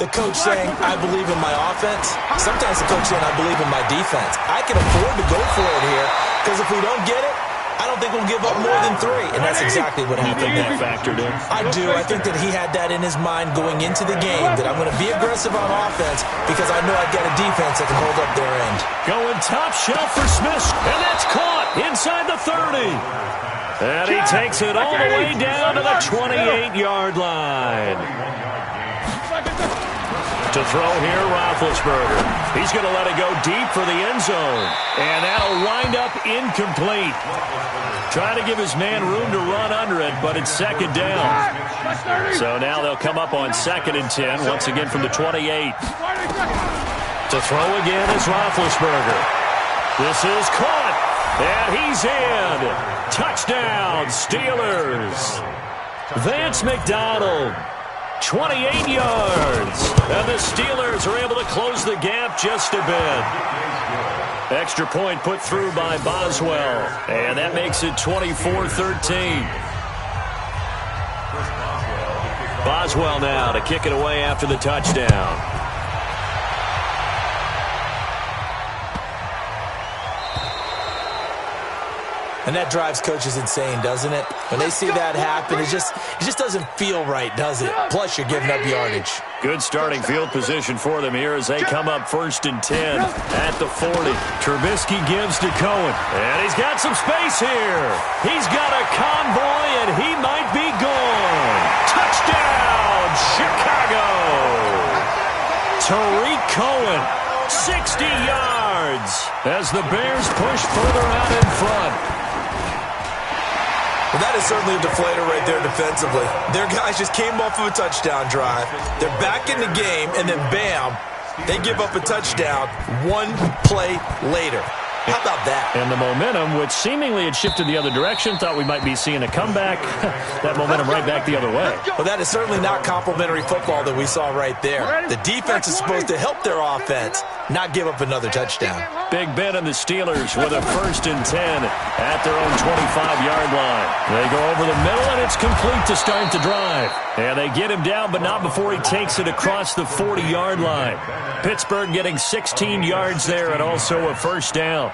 [SPEAKER 2] the coach saying, I believe in my offense. Sometimes the coach saying, I believe in my defense. I can afford to go for it here, because if we don't get it, I don't think we'll give up more than 3, and that's exactly what happened there.
[SPEAKER 1] Factored in?
[SPEAKER 2] I do. I think that he had that in his mind going into the game, that I'm going to be aggressive on offense because I know I've got a defense that can hold up their end.
[SPEAKER 1] Going top shelf for Smith, and that's caught inside the 30. And he takes it all the way down to the 28-yard line. To throw here, Roethlisberger. He's going to let it go deep for the end zone. And that'll wind up incomplete. Trying to give his man room to run under it, but it's second down. So now they'll come up on 2nd and 10, once again from the 28. To throw again is Roethlisberger. This is caught, and he's in. Touchdown, Steelers. Vance McDonald. 28 yards, and the Steelers are able to close the gap just a bit. Extra point put through by Boswell. And that makes it 24-13. Boswell now to kick it away after the touchdown.
[SPEAKER 2] And that drives coaches insane, doesn't it? When they see that happen, it just doesn't feel right, does it? Plus, you're giving up yardage.
[SPEAKER 1] Good starting field position for them here as they come up 1st and 10 at the 40. Trubisky gives to Cohen. And he's got some space here. He's got a convoy, and he might be gone. Touchdown, Chicago. Tariq Cohen, 60 yards as the Bears push further out in front.
[SPEAKER 2] Well, that is certainly a deflator right there defensively. Their guys just came off of a touchdown drive. They're back in the game, and then bam, they give up a touchdown one play later. How about that?
[SPEAKER 1] And the momentum, which seemingly had shifted the other direction, thought we might be seeing a comeback. That momentum right back the other way.
[SPEAKER 2] Well, that is certainly not complimentary football that we saw right there. The defense is supposed to help their offense, not give up another touchdown.
[SPEAKER 1] Big Ben and the Steelers with a 1st and 10 at their own 25-yard line. They go over the middle, and it's complete to start the drive. And they get him down, but not before he takes it across the 40-yard line. Pittsburgh getting 16 yards there and also a 1st down.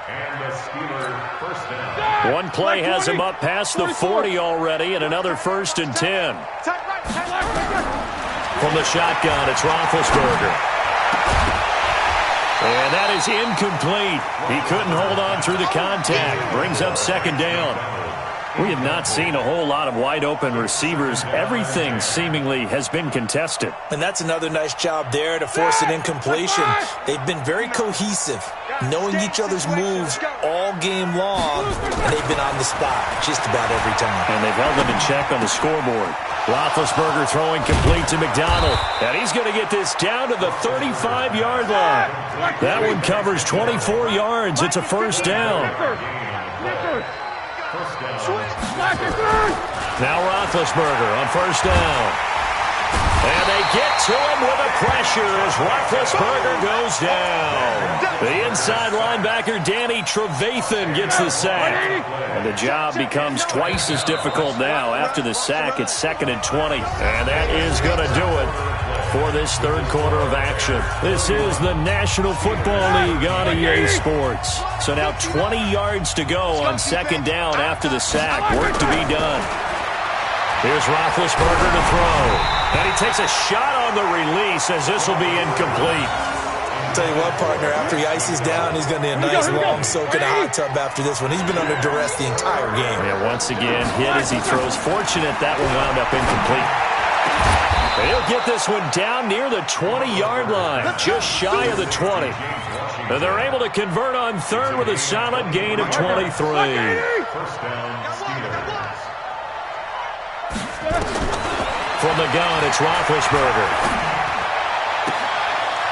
[SPEAKER 1] One play has him up past the 40 already, and another 1st and 10. From the shotgun, it's Roethlisberger. And that is incomplete. He couldn't hold on through the contact. Brings up 2nd down. We have not seen a whole lot of wide-open receivers. Everything seemingly has been contested.
[SPEAKER 2] And that's another nice job there to force an incompletion. They've been very cohesive, knowing each other's moves all game long, and they've been on the spot just about every time.
[SPEAKER 1] And they've held them in check on the scoreboard. Roethlisberger throwing complete to McDonald. And he's going to get this down to the 35-yard line. That one covers 24 yards. It's a 1st down. Now Roethlisberger on 1st down. And they get to him with a pressure as Roethlisberger goes down. The inside linebacker, Danny Trevathan, gets the sack. And the job becomes twice as difficult now. After the sack, it's 2nd and 20. And that is going to do it for this 3rd quarter of action. This is the National Football League on EA Sports. So now 20 yards to go on 2nd down after the sack. Work to be done. Here's Roethlisberger to throw. And he takes a shot on the release as this will be incomplete.
[SPEAKER 2] I'll tell you what, partner, after he ices down, he's going to need a nice long soak in a hot tub after this one. He's been under duress the entire game.
[SPEAKER 1] Yeah, once again, hit as he throws. Fortunate that one wound up incomplete. He'll get this one down near the 20-yard line, just shy of the 20. And they're able to convert on 3rd with a solid gain of 23. From the gun, it's Roethlisberger.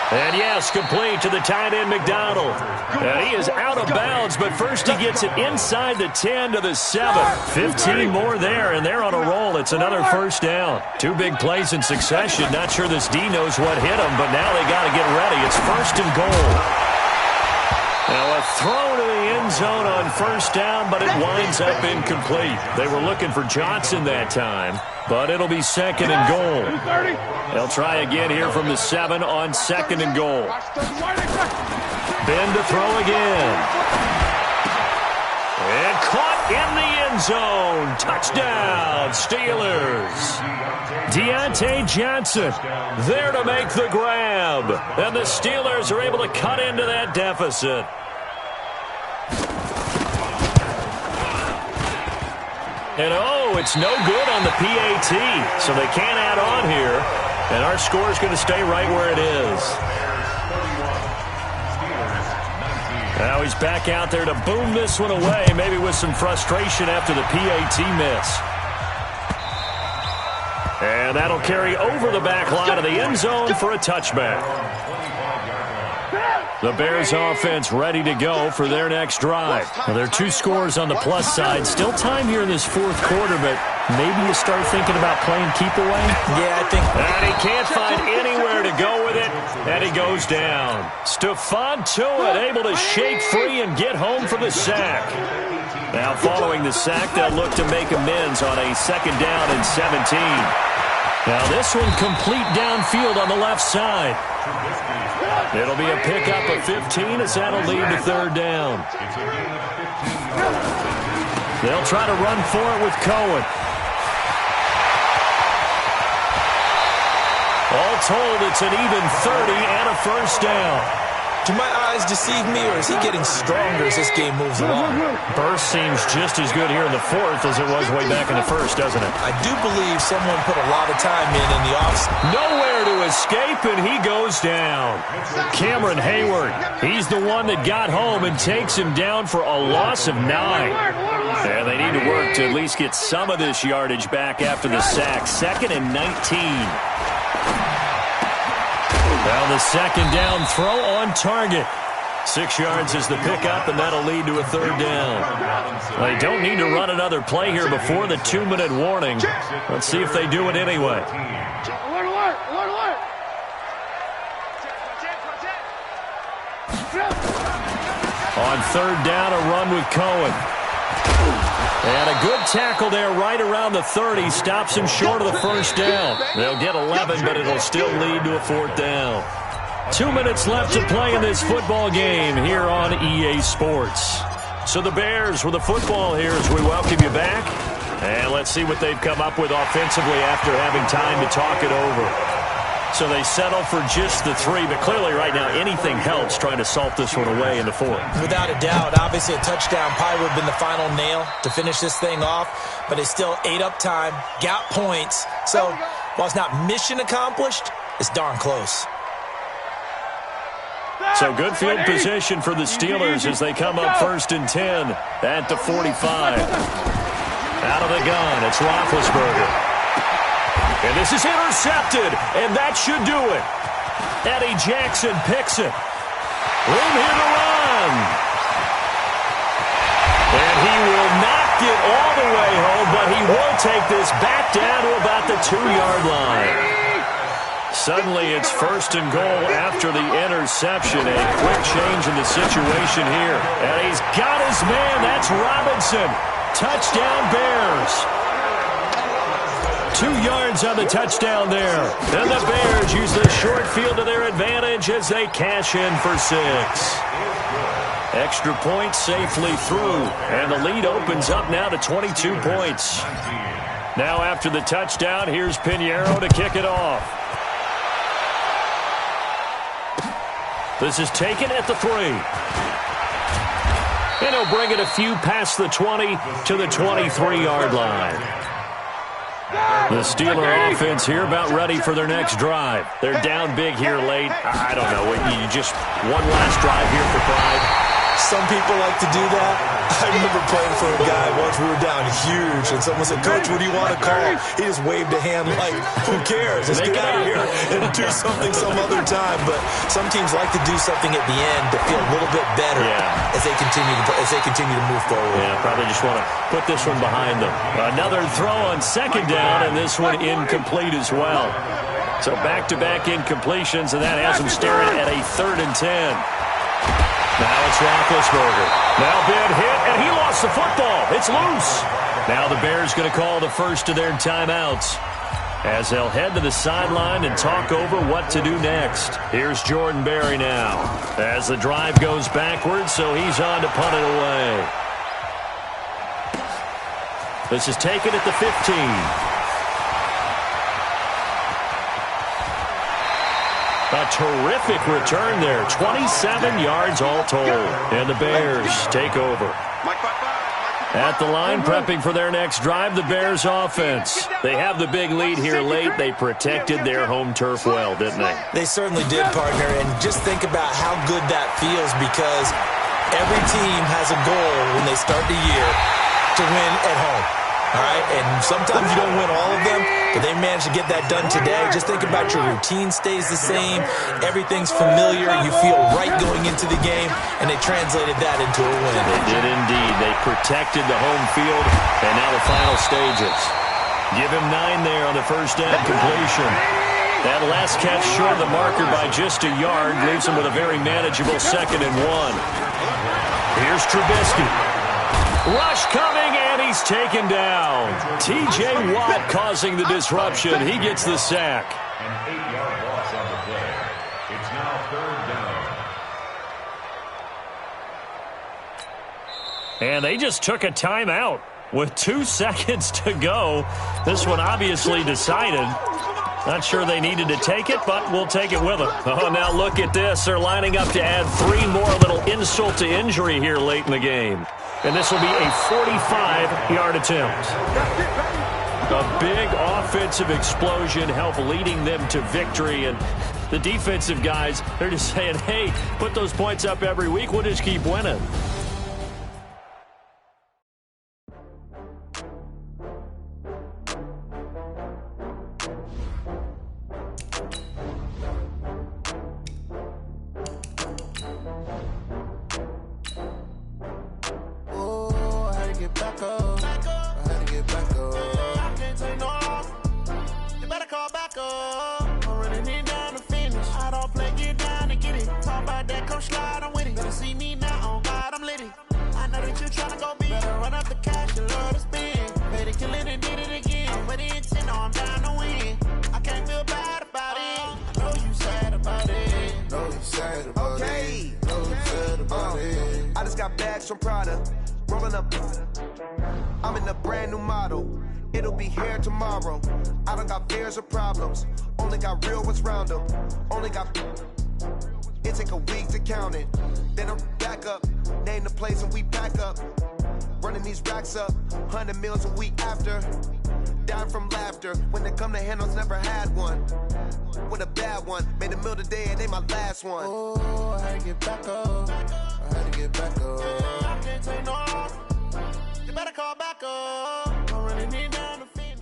[SPEAKER 1] And yes, complete to the tight end, McDonald. And he is out of bounds, but first he gets it inside the 10 to the 7. 15 more there, and they're on a roll. It's another 1st down. 2 big plays in succession. Not sure this D knows what hit him, but now they got to get ready. It's 1st and goal. Now a throw to the end zone on 1st down, but it winds up incomplete. They were looking for Johnson that time, but it'll be 2nd and goal. They'll try again here from the 7 on 2nd and goal. Ben to throw again. And caught in the end zone. Touchdown, Steelers. Deontay Johnson there to make the grab. And the Steelers are able to cut into that deficit. And oh, it's no good on the PAT, so they can't add on here. And our score is going to stay right where it is. Now he's back out there to boom this one away, maybe with some frustration after the PAT miss. And that'll carry over the back line of the end zone for a touchback. The Bears offense ready to go for their next drive. Now, there are 2 scores on the plus side. Still time here in this 4th quarter, but maybe you start thinking about playing keep away?
[SPEAKER 2] Yeah, I think.
[SPEAKER 1] And he can't find anywhere to go with it. And he goes down. Stephon Tuitt able to shake free and get home for the sack. Now following the sack, they'll look to make amends on a 2nd down and 17. Now this one complete downfield on the left side. It'll be a pickup of 15 as that'll lead to 3rd down. They'll try to run for it with Cohen. All told, it's an even 30 and a 1st down.
[SPEAKER 2] Do my eyes deceive me, or is he getting stronger as this game moves along?
[SPEAKER 1] Burst seems just as good here in the 4th as it was way back in the 1st, doesn't it?
[SPEAKER 2] I do believe someone put a lot of time in the offseason.
[SPEAKER 1] Nowhere to escape, and he goes down. Cameron Hayward, he's the one that got home and takes him down for a loss of 9. And they need to work to at least get some of this yardage back after the sack. 2nd and 19. Now the 2nd down throw on target. 6 yards is the pickup, and that'll lead to a 3rd down. They don't need to run another play here before the 2-minute warning. Let's see if they do it anyway. On 3rd down, a run with Cohen. And a good tackle there right around the 30. Stops him short of the 1st down. They'll get 11, but it'll still lead to a 4th down. 2 minutes left to play in this football game here on EA Sports. So the Bears with the football here as we welcome you back. And let's see what they've come up with offensively after having time to talk it over. So they settle for just the 3, but clearly right now anything helps trying to salt this one away in the 4th.
[SPEAKER 2] Without a doubt, obviously a touchdown probably would have been the final nail to finish this thing off, but it's still ate up time, got points. So while it's not mission accomplished, it's darn close.
[SPEAKER 1] So good field position for the Steelers as they come up 1st and 10 at the 45. Out of the gun, it's Roethlisberger. And this is intercepted, and that should do it. Eddie Jackson picks it. Room here to run. And he will not get all the way home, but he will take this back down to about the 2-yard line. Suddenly it's 1st and goal after the interception. A quick change in the situation here. And he's got his man. That's Robinson. Touchdown Bears. 2 yards on the touchdown there. And the Bears use the short field to their advantage as they cash in for 6. Extra point safely through. And the lead opens up now to 22 points. Now after the touchdown, here's Pinheiro to kick it off. This is taken at the 3. And he'll bring it a few past the 20 to the 23-yard line. The Steeler offense here about ready for their next drive. They're down big here late. I don't know. You just one last drive here for pride.
[SPEAKER 2] Some people like to do that. I remember playing for a guy once. We were down huge, and someone said, "Coach, what do you want to call?" He just waved a hand like, "Who cares? Let's get out of here and do something some other time." But some teams like to do something at the end to feel a little bit better as they continue to move forward.
[SPEAKER 1] Yeah, probably just want to put this one behind them. Another throw on 2nd down, and this one incomplete as well. So back-to-back incompletions, and that has them staring at a 3rd and 10. Now it's Roethlisberger. Now big hit, and he lost the football. It's loose. Now the Bears going to call the first of their timeouts as they'll head to the sideline and talk over what to do next. Here's Jordan Berry now as the drive goes backwards, so he's on to punt it away. This is taken at the 15. A terrific return there. 27 yards all told. And the Bears take over. At the line, prepping for their next drive, the Bears offense. They have the big lead here late. They protected their home turf well, didn't they?
[SPEAKER 2] They certainly did, partner. And just think about how good that feels, because every team has a goal when they start the year to win at home. All right, and sometimes you don't win all of them, but they managed to get that done today. Just think about your routine stays the same. Everything's familiar. You feel right going into the game, and they translated that into a win.
[SPEAKER 1] They did indeed. They protected the home field, and now the final stages. Give him 9 there on the 1st down completion. That last catch short of the marker by just a yard leaves him with a very manageable 2nd and 1. Here's Trubisky. Rush coming, and he's taken down. T.J. Watt causing the disruption. He gets the sack.
[SPEAKER 3] An 8-yard loss on the play. It's now 3rd down.
[SPEAKER 1] And they just took a timeout with 2 seconds to go. This one obviously decided. Not sure they needed to take it, but we'll take it with them. Oh, now look at this. They're lining up to add 3 more, little insult to injury here late in the game. And this will be a 45-yard attempt. A big offensive explosion helped leading them to victory. And the defensive guys, they're just saying, hey, put those points up every week. We'll just keep winning.
[SPEAKER 5] I'm in a brand new model. It'll be here tomorrow. I don't got fears or problems. Only got real ones round them. Only got... It take a week to count it. Then I'm back up. Name the place and we pack up. Running these racks up. 100 meals a week after. Down from laughter. When they come to handles, never had one. With a bad one. Made a meal today and they my last one. Oh, I had to get back up. I had to get back up. I can't take no off. You better call back up. I'm running it down the finish.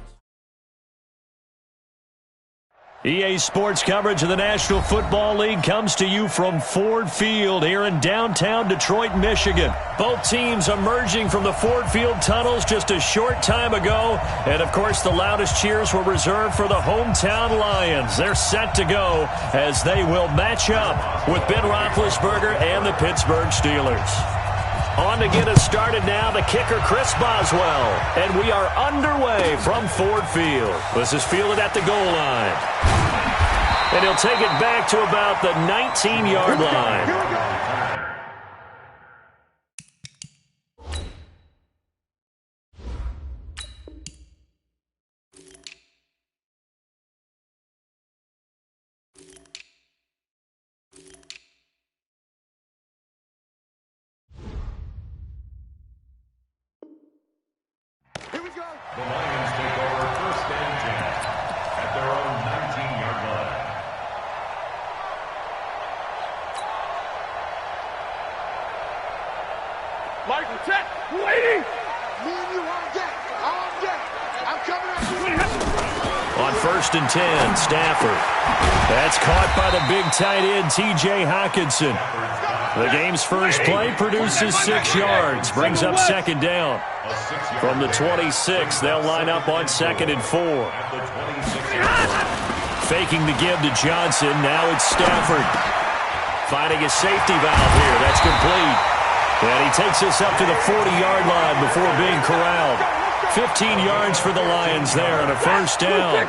[SPEAKER 1] EA Sports coverage of the National Football League comes to you from Ford Field here in downtown Detroit, Michigan. Both teams emerging from the Ford Field tunnels just a short time ago. And, of course, the loudest cheers were reserved for the hometown Lions. They're set to go as they will match up with Ben Roethlisberger and the Pittsburgh Steelers. On to get us started now, the kicker, Chris Boswell. And we are underway from Ford Field. This is fielded at the goal line. And he'll take it back to about the 19-yard line.
[SPEAKER 3] The Lions take over 1st and 10 at their own 19-yard line.
[SPEAKER 6] Light check. Waiting. Me and you on deck. On deck. I'm coming up.
[SPEAKER 1] On 1st and 10, Stafford. That's caught by the big tight end, T.J. Hockenson. The game's first play produces 6 yards, brings up 2nd down. From the 26, they'll line up on 2nd and 4. Faking the give to Johnson, now it's Stafford. Finding a safety valve here, that's complete. And he takes us up to the 40-yard line before being corralled. 15 yards for the Lions there and a 1st down.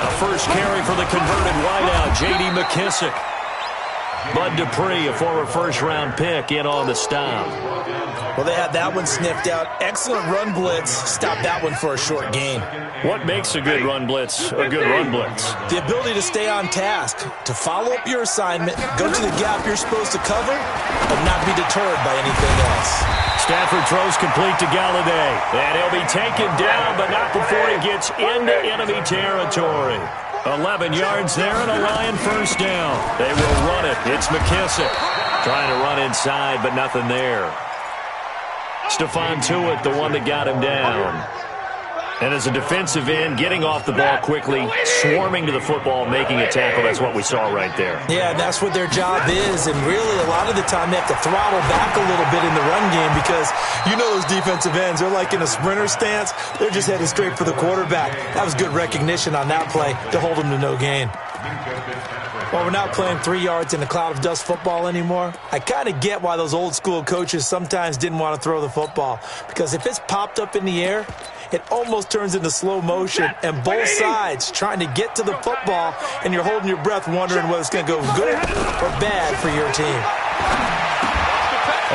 [SPEAKER 1] A first carry for the converted wideout, J.D. McKissick. Bud Dupree, a former first-round pick, in on the stop.
[SPEAKER 2] Well, they had that one sniffed out. Excellent run blitz. Stopped that one for a short gain.
[SPEAKER 1] What makes a good run blitz a good run blitz?
[SPEAKER 2] The ability to stay on task, to follow up your assignment, go to the gap you're supposed to cover, and not be deterred by anything else.
[SPEAKER 1] Stafford throws complete to Galladay. And he'll be taken down, but not before he gets into enemy territory. 11 yards there and a Lion 1st down. They will run it. It's McKissick trying to run inside, but nothing there. Stephon Tuitt, the one that got him down. And as a defensive end, getting off the ball quickly, swarming to the football, making a tackle, that's what we saw right there.
[SPEAKER 2] Yeah, that's what their job is, and really a lot of the time they have to throttle back a little bit in the run game because you know those defensive ends, they're like in a sprinter stance. They're just headed straight for the quarterback. That was good recognition on that play to hold them to no gain. Well, we're not playing 3 yards in a cloud of dust football anymore. I kind of get why those old school coaches sometimes didn't want to throw the football, because if it's popped up in the air, it almost turns into slow motion, and both sides trying to get to the football, and you're holding your breath wondering whether it's going to go good or bad for your team.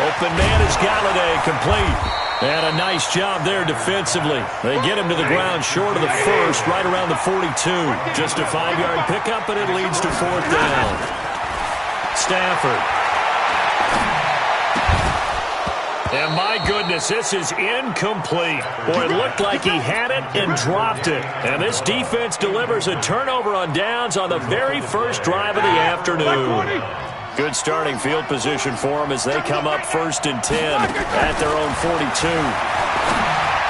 [SPEAKER 1] Open man is Galladay, complete. And a nice job there defensively. They get him to the ground short of the first, right around the 42. Just a 5-yard pickup, and it leads to 4th down. Stafford. And my goodness, this is incomplete. Boy, it looked like he had it and dropped it. And this defense delivers a turnover on downs on the very first drive of the afternoon. Good starting field position for them as they come up 1st and 10 at their own 42.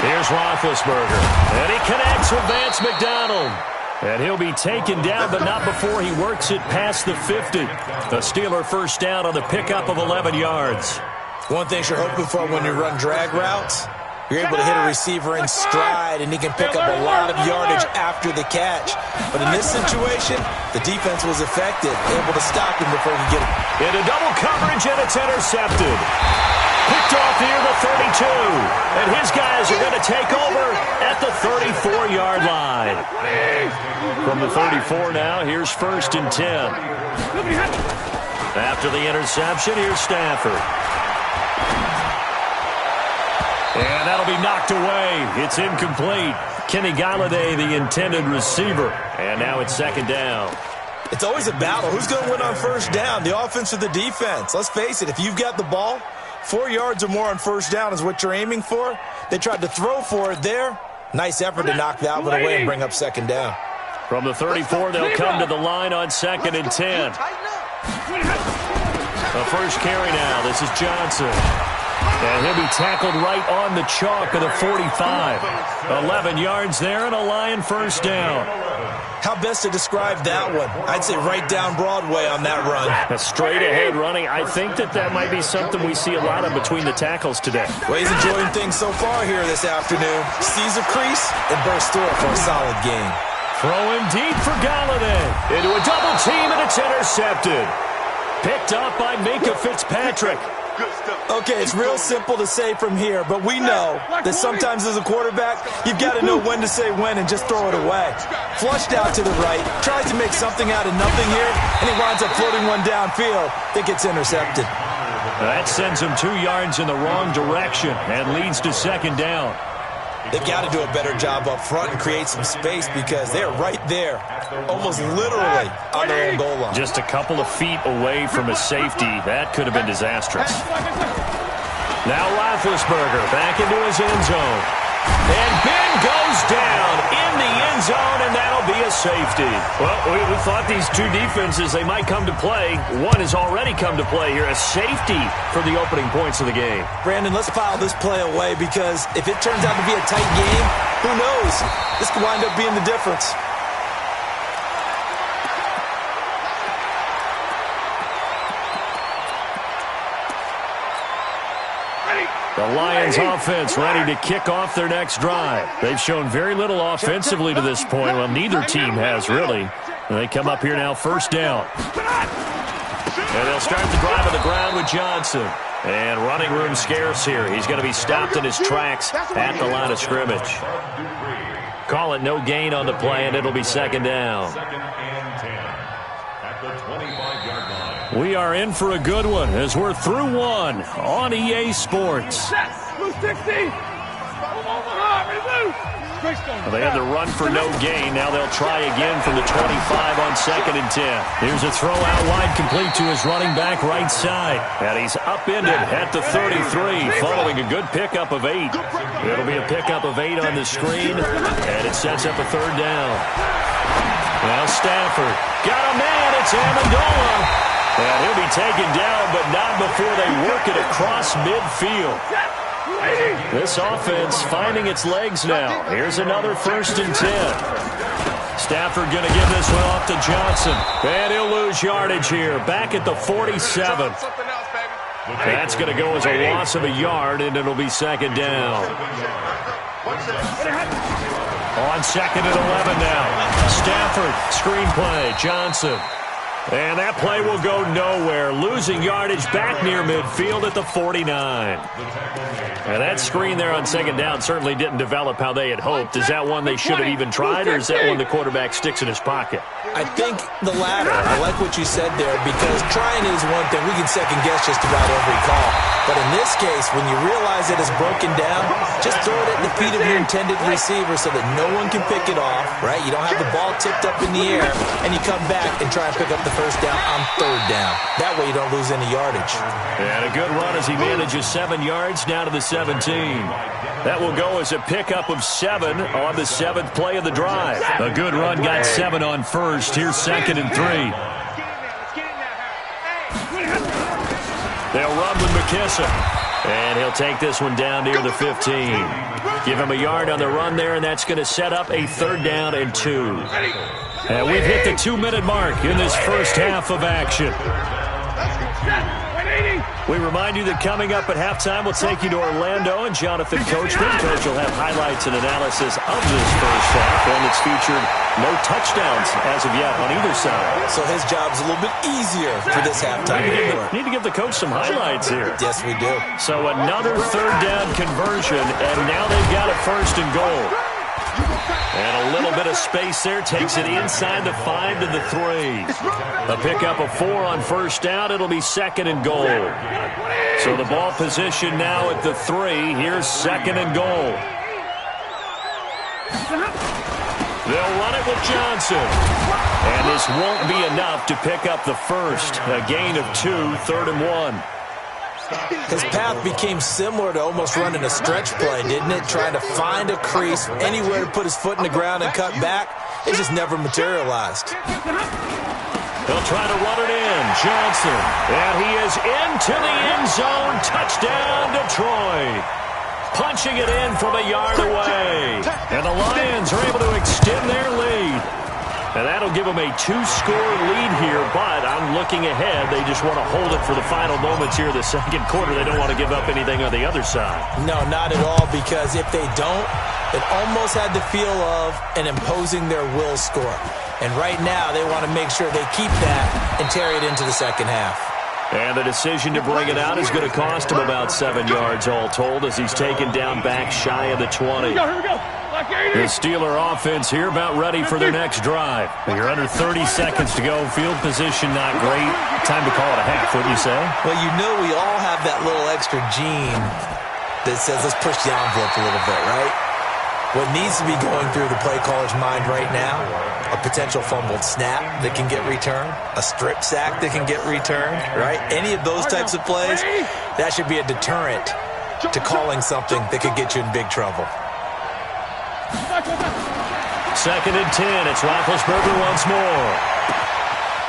[SPEAKER 1] Here's Roethlisberger. And he connects with Vance McDonald. And he'll be taken down, but not before he works it past the 50. The Steeler first down on the pickup of 11 yards.
[SPEAKER 2] One thing you're hoping for when you run drag routes, you're able to hit a receiver in stride, and he can pick up a lot of yardage after the catch. But in this situation, the defense was effective, able to stop him before he could get it.
[SPEAKER 1] Into double coverage, and it's intercepted. Picked off near the 32. And his guys are going to take over at the 34-yard line. From the 34 now, here's 1st and 10. After the interception, here's Stafford. And that'll be knocked away. It's incomplete. Kenny Galladay, the intended receiver. And now it's 2nd down.
[SPEAKER 2] It's always a battle. Who's going to win on 1st down, the offense or the defense? Let's face it, if you've got the ball, 4 yards or more on 1st down is what you're aiming for. They tried to throw for it there. Nice effort to knock that one away and bring up 2nd down.
[SPEAKER 1] From the 34, they'll come to the line on 2nd and 10. The first carry now. This is Johnson. And he'll be tackled right on the chalk of the 45. 11 yards there and a Lion 1st down.
[SPEAKER 2] How best to describe that one? I'd say right down Broadway on that run.
[SPEAKER 1] A straight-ahead running. I think that might be something we see a lot of between the tackles today.
[SPEAKER 2] Well, he's enjoying things so far here this afternoon. Sees a crease and bursts through it for a solid gain.
[SPEAKER 1] Throwing deep for Galladay. Into a double team, and it's intercepted. Picked up by Minka Fitzpatrick.
[SPEAKER 2] Okay, it's real simple to say from here, but we know that sometimes as a quarterback, you've got to know when to say when and just throw it away. Flushed out to the right, tries to make something out of nothing here, and he winds up floating one downfield that gets intercepted.
[SPEAKER 1] That sends him 2 yards in the wrong direction and leads to 2nd down.
[SPEAKER 2] They've got to do a better job up front and create some space because they're right there, almost literally on their own goal line.
[SPEAKER 1] Just a couple of feet away from a safety. That could have been disastrous. Now Roethlisberger back into his end zone. And Ben goes down in the end zone, and that'll be a safety. Well, we thought these two defenses, they might come to play. One has already come to play here, a safety for the opening points of the game.
[SPEAKER 2] Brandon, let's file this play away because if it turns out to be a tight game, who knows? This could wind up being the difference.
[SPEAKER 1] The Lions offense ready to kick off their next drive. They've shown very little offensively to this point. Well, neither team has really. And they come up here now 1st down. And they'll start the drive on the ground with Johnson. And running room scarce here. He's going to be stopped in his tracks at the line of scrimmage. Call it no gain on the play, and it'll be 2nd down.
[SPEAKER 3] 2nd and 10 at the 25-yard line.
[SPEAKER 1] We are in for a good one as we're through one on EA Sports. Well, they had to run for no gain. Now they'll try again from the 25 on 2nd and 10. Here's a throw out wide complete to his running back right side. And he's upended at the 33 following a good pickup of 8. It'll be a pickup of 8 on the screen, and it sets up a 3rd down. Now Stafford got a man. It's Amendola. And he'll be taken down, but not before they work it across midfield. This offense finding its legs now. Here's another 1st and 10. Stafford going to give this one off to Johnson. And he'll lose yardage here. Back at the 47. That's going to go as a loss of a yard, and it'll be 2nd down. On 2nd and 11 now. Stafford, screenplay, Johnson. And that play will go nowhere. Losing yardage back near midfield at the 49. And that screen there on 2nd down certainly didn't develop how they had hoped. Is that one they should have even tried, or is that one the quarterback sticks in his pocket?
[SPEAKER 2] I think the latter. I like what you said there, because trying is one thing. We can second-guess just about every call. But in this case, when you realize it is broken down, just throw it at the feet of your intended receiver so that no one can pick it off, right? You don't have the ball tipped up in the air, and you come back and try and pick up the 1st down on 3rd down. That way you don't lose any yardage.
[SPEAKER 1] And a good run as he manages 7 yards down to the 17. That will go as a pickup of 7 on the 7th play of the drive. A good run got 7 on 1st. Here's 2nd and 3. They'll run with McKissick. And he'll take this one down near the 15. Give him a yard on the run there, and that's going to set up a 3rd down and 2. And we've hit the 2-minute mark in this first half of action. We remind you that coming up at halftime, we'll take you to Orlando and Jonathan Coachman. Coach will have highlights and analysis of this first half, one that's featured no touchdowns as of yet on either side.
[SPEAKER 2] So his job's a little bit easier for this halftime.
[SPEAKER 1] Need to give the coach some highlights here.
[SPEAKER 2] Yes, we do.
[SPEAKER 1] So another 3rd down conversion, and now they've got a 1st and goal. And a little bit of space there takes it inside the 5 to the 3. A pickup of 4 on 1st down. It'll be 2nd and goal. So the ball position now at the 3. Here's 2nd and goal. They'll run it with Johnson. And this won't be enough to pick up the 1st. A gain of 2, 3rd and 1.
[SPEAKER 2] His path became similar to almost running a stretch play, didn't it? Trying to find a crease, anywhere to put his foot in the ground and cut back. It just never materialized.
[SPEAKER 1] They'll try to run it in. Johnson. And he is into the end zone. Touchdown, Detroit. Punching it in from a yard away. And the Lions are able to extend their lead. And that'll give them a 2-score lead here, but I'm looking ahead. They just want to hold it for the final moments here of the 2nd quarter. They don't want to give up anything on the other side.
[SPEAKER 2] No, not at all, because if they don't, it almost had the feel of an imposing their will score. And right now, they want to make sure they keep that and carry it into the 2nd half.
[SPEAKER 1] And the decision to bring it out is going to cost him about 7 yards all told, as he's taken down back shy of the 20.
[SPEAKER 6] Here we go.
[SPEAKER 1] The Steeler offense here about ready for their next drive. You're under 30 seconds to go. Field position not great. Time to call it a half, wouldn't you say?
[SPEAKER 2] Well, you know we all have that little extra gene that says let's push the envelope a little bit, right? What needs to be going through the play caller's mind right now, a potential fumbled snap that can get returned, a strip sack that can get returned, right? Any of those types of plays, that should be a deterrent to calling something that could get you in big trouble.
[SPEAKER 1] 2nd and 10. It's Roethlisberger once more.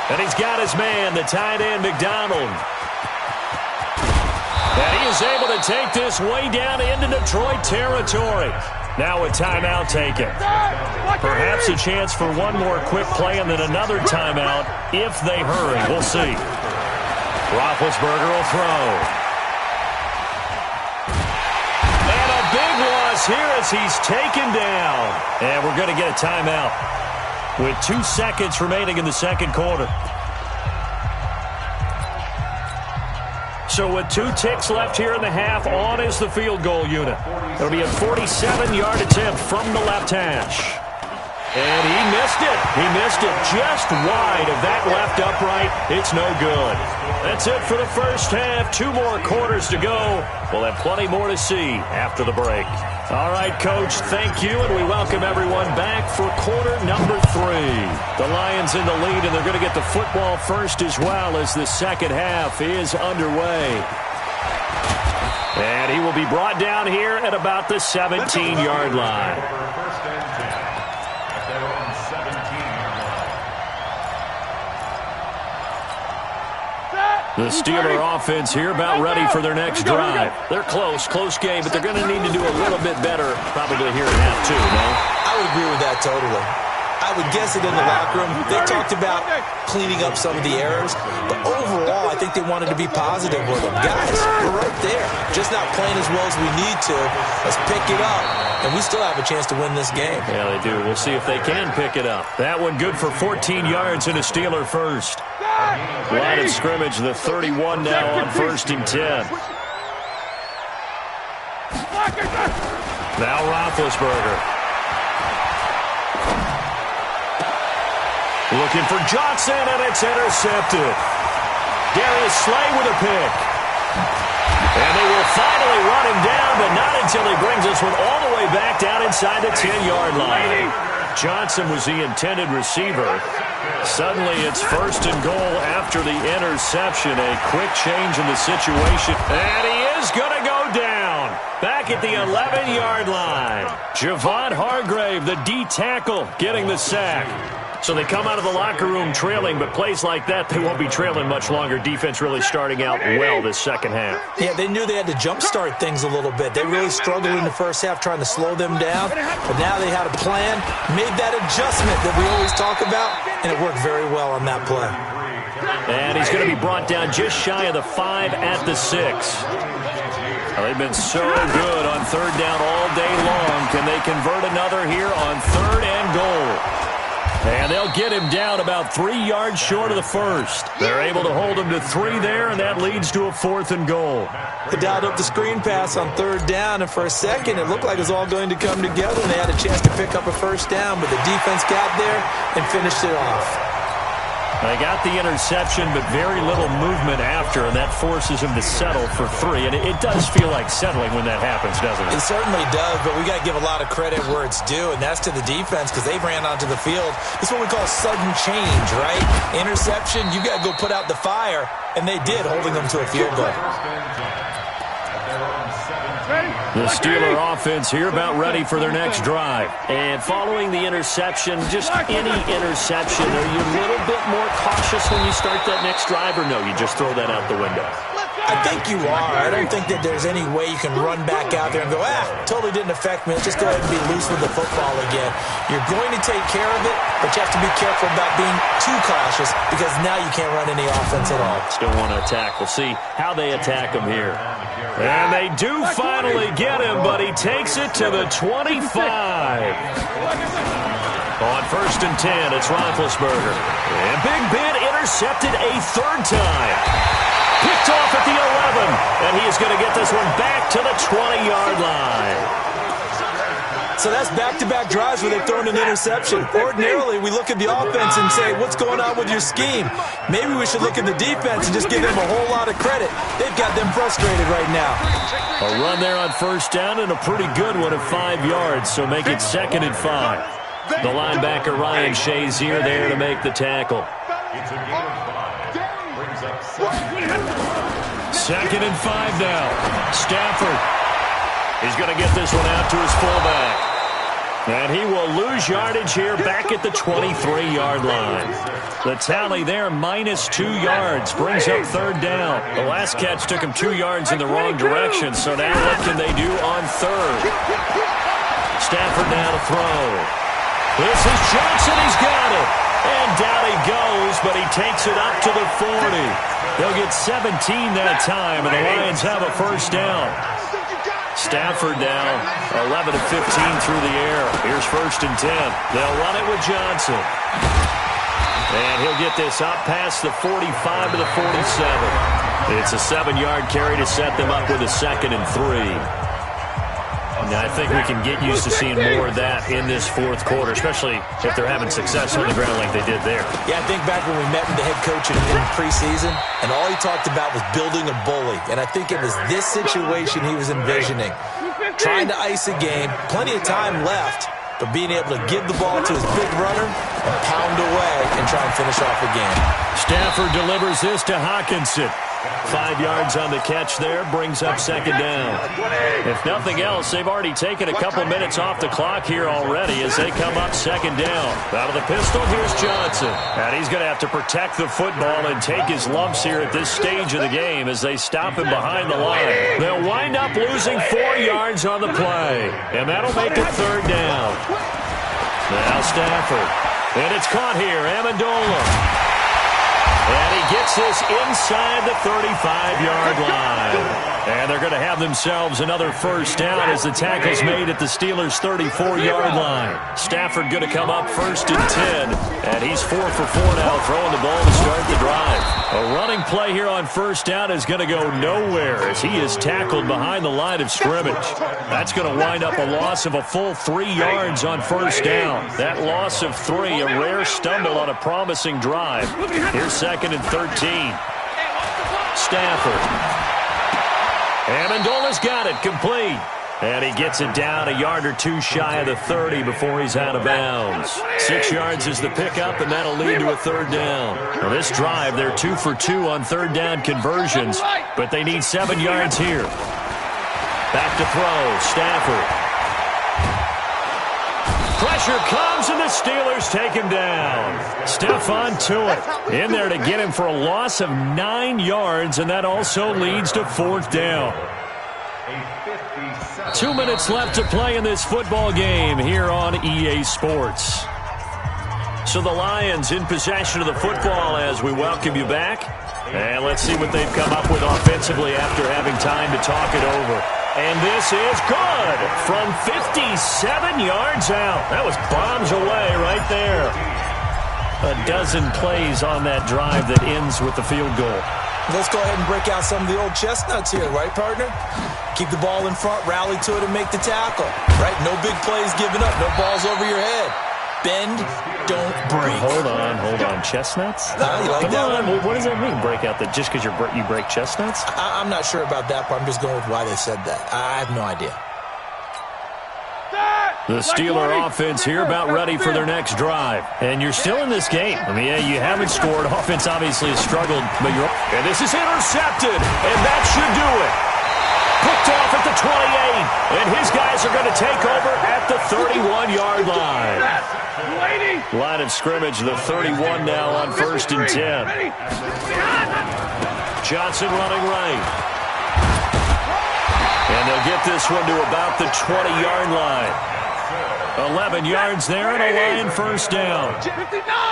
[SPEAKER 1] And he's got his man, the tight end, McDonald. And he is able to take this way down into Detroit territory. Now a timeout taken. Perhaps a chance for one more quick play and then another timeout if they hurry. We'll see. Roethlisberger will throw. Here as he's taken down. And we're going to get a timeout with 2 seconds remaining in the 2nd quarter. So with 2 ticks left here in the half, on is the field goal unit. It'll be a 47-yard attempt from the left hash. And he missed it. He missed it just wide of that left upright. It's no good. That's it for the first half. 2 more quarters to go. We'll have plenty more to see after the break. All right, Coach, thank you, and we welcome everyone back for quarter number 3. The Lions in the lead, and they're going to get the football first as well as the 2nd half is underway. And he will be brought down here at about the 17-yard line. The Steeler offense here about ready for their next drive. They're close game, but they're going to need to do a little bit better probably here in half two, no?
[SPEAKER 2] I would agree with that totally. I would guess it in the locker room. They talked about cleaning up some of the errors, but overall, I think they wanted to be positive with them. Guys, we're right there. Just not playing as well as we need to. Let's pick it up, and we still have a chance to win this game.
[SPEAKER 1] Yeah, they do. We'll see if they can pick it up. That one good for 14 yards and a Steeler first. Line of scrimmage, the 31 now on 1st and 10. Now Roethlisberger. Looking for Johnson, and it's intercepted. Darius Slay with a pick. And they will finally run him down, but not until he brings this one all the way back down inside the 10-yard line. Johnson was the intended receiver. Suddenly it's 1st and goal after the interception. A quick change in the situation. And he is going to go down. Back at the 11-yard line. Javon Hargrave, the D tackle, getting the sack. So they come out of the locker room trailing, but plays like that, they won't be trailing much longer. Defense really starting out well this second half.
[SPEAKER 2] Yeah, they knew they had to jumpstart things a little bit. They really struggled in the first half trying to slow them down, but now they had a plan, made that adjustment that we always talk about, and it worked very well on that play.
[SPEAKER 1] And he's going to be brought down just shy of the 5 at the 6. Well, they've been so good on 3rd down all day long. Can they convert another here on 3rd and goal? And they'll get him down about 3 yards short of the 1st. They're able to hold him to 3 there, and that leads to a 4th and goal.
[SPEAKER 2] They dialed up the screen pass on 3rd down, and for a second it looked like it was all going to come together, and they had a chance to pick up a 1st down, but the defense got there and finished it off.
[SPEAKER 1] They got the interception, but very little movement after, and that forces him to settle for 3. And it does feel like settling when that happens, doesn't it?
[SPEAKER 2] It certainly does, but we got to give a lot of credit where it's due, and that's to the defense because they ran onto the field. This is what we call sudden change, right? Interception, you got to go put out the fire, and they did, holding them to a field goal.
[SPEAKER 1] The Steeler offense here about ready for their next drive. And following the interception, just any interception, are you a little bit more cautious when you start that next drive, or no, you just throw that out the window?
[SPEAKER 2] I think you are. I don't think that there's any way you can run back out there and go, totally didn't affect me. Let's just go ahead and be loose with the football again. You're going to take care of it, but you have to be careful about being too cautious because now you can't run any offense at all.
[SPEAKER 1] Still want to attack. We'll see how they attack him here. And they do finally get him, but he takes it to the 25. On 1st and 10, it's Roethlisberger. And Big Ben intercepted a 3rd time. Picked off at the 11, and he is going to get this one back to the 20-yard line.
[SPEAKER 2] So that's back-to-back drives where they've thrown an interception. Ordinarily, we look at the offense and say, what's going on with your scheme? Maybe we should look at the defense and just give them a whole lot of credit. They've got them frustrated right now.
[SPEAKER 1] A run there on 1st down and a pretty good one at 5 yards, so make it 2nd and 5. The linebacker Ryan Shazier there to make the tackle.
[SPEAKER 3] It's a gain of 5. Brings up
[SPEAKER 1] 2nd and 5 now. Stafford. He's going to get this one out to his fullback. And he will lose yardage here back at the 23-yard line. The tally there, -2 yards, brings up 3rd down. The last catch took him 2 yards in the wrong direction, so now what can they do on 3rd? Stafford now to throw. This is Johnson, he's got it. And down he goes, but he takes it up to the 40. They'll get 17 that time, and the Lions have a 1st down. Stafford now 11 of 15 through the air. Here's 1st and 10. They'll run it with Johnson. And he'll get this up past the 45 to the 47. It's a 7-yard carry to set them up with a 2nd and 3. Now, I think we can get used to seeing more of that in this 4th quarter, especially if they're having success on the ground like they did there.
[SPEAKER 2] Yeah, I think back when we met with the head coach in preseason, and all he talked about was building a bully. And I think it was this situation he was envisioning. Trying to ice a game, plenty of time left, but being able to give the ball to his big runner and pound away and try and finish off the game.
[SPEAKER 1] Stafford delivers this to Hawkinson. 5 yards on the catch there, brings up second down. If nothing else, they've already taken a couple minutes off the clock here already as they come up second down. Out of the pistol, here's Johnson. And he's going to have to protect the football and take his lumps here at this stage of the game as they stop him behind the line. They'll wind up losing 4 yards on the play, and that'll make it third down. Now Stafford. And it's caught here, Amendola. And he gets this inside the 35-yard line. And they're going to have themselves another first down as the tackle's made at the Steelers' 34-yard line. Stafford going to come up first and 10. And he's 4 for 4 now, throwing the ball to start the drive. A running play here on first down is going to go nowhere as he is tackled behind the line of scrimmage. That's going to wind up a loss of a full 3 yards on first down. That loss of 3, a rare stumble on a promising drive. Here's second and 13. Stafford. Amendola's got it, complete. And he gets it down a yard or two shy of the 30 before he's out of bounds. 6 yards is the pickup, and that'll lead to a third down. Now this drive, they're 2 for 2 on third down conversions, but they need 7 yards here. Back to throw, Stafford. Pressure comes, and the Steelers take him down. Stephon Tuitt in there to get him for a loss of 9 yards, and that also leads to fourth down. 2 minutes left to play in this football game here on EA Sports. So the Lions in possession of the football as we welcome you back. And let's see what they've come up with offensively after having time to talk it over. And this is good from 57 yards out. That was bombs away right there. A dozen plays on that drive that ends with the field goal.
[SPEAKER 2] Let's go ahead and break out some of the old chestnuts here, right, partner? Keep the ball in front, rally to it, and make the tackle. Right? No big plays given up, no balls over your head. Bend, don't break.
[SPEAKER 1] Hold on. Chestnuts?
[SPEAKER 2] You like
[SPEAKER 1] Come
[SPEAKER 2] that
[SPEAKER 1] on.
[SPEAKER 2] one?
[SPEAKER 1] What does that mean, break out? That just because you break chestnuts?
[SPEAKER 2] I'm not sure about that part. I'm just going with why they said that. I have no idea.
[SPEAKER 1] The Steeler offense here about ready for their next drive. And you're still in this game. I mean, yeah, you haven't scored. Offense obviously has struggled. But and this is intercepted. And that should do it. Picked off at the 28. And his guys are going to take over at the 31-yard line. Line of scrimmage, the 31 now on first and 10. Johnson running right. And they'll get this one to about the 20-yard line. 11 yards there and a Lion first down.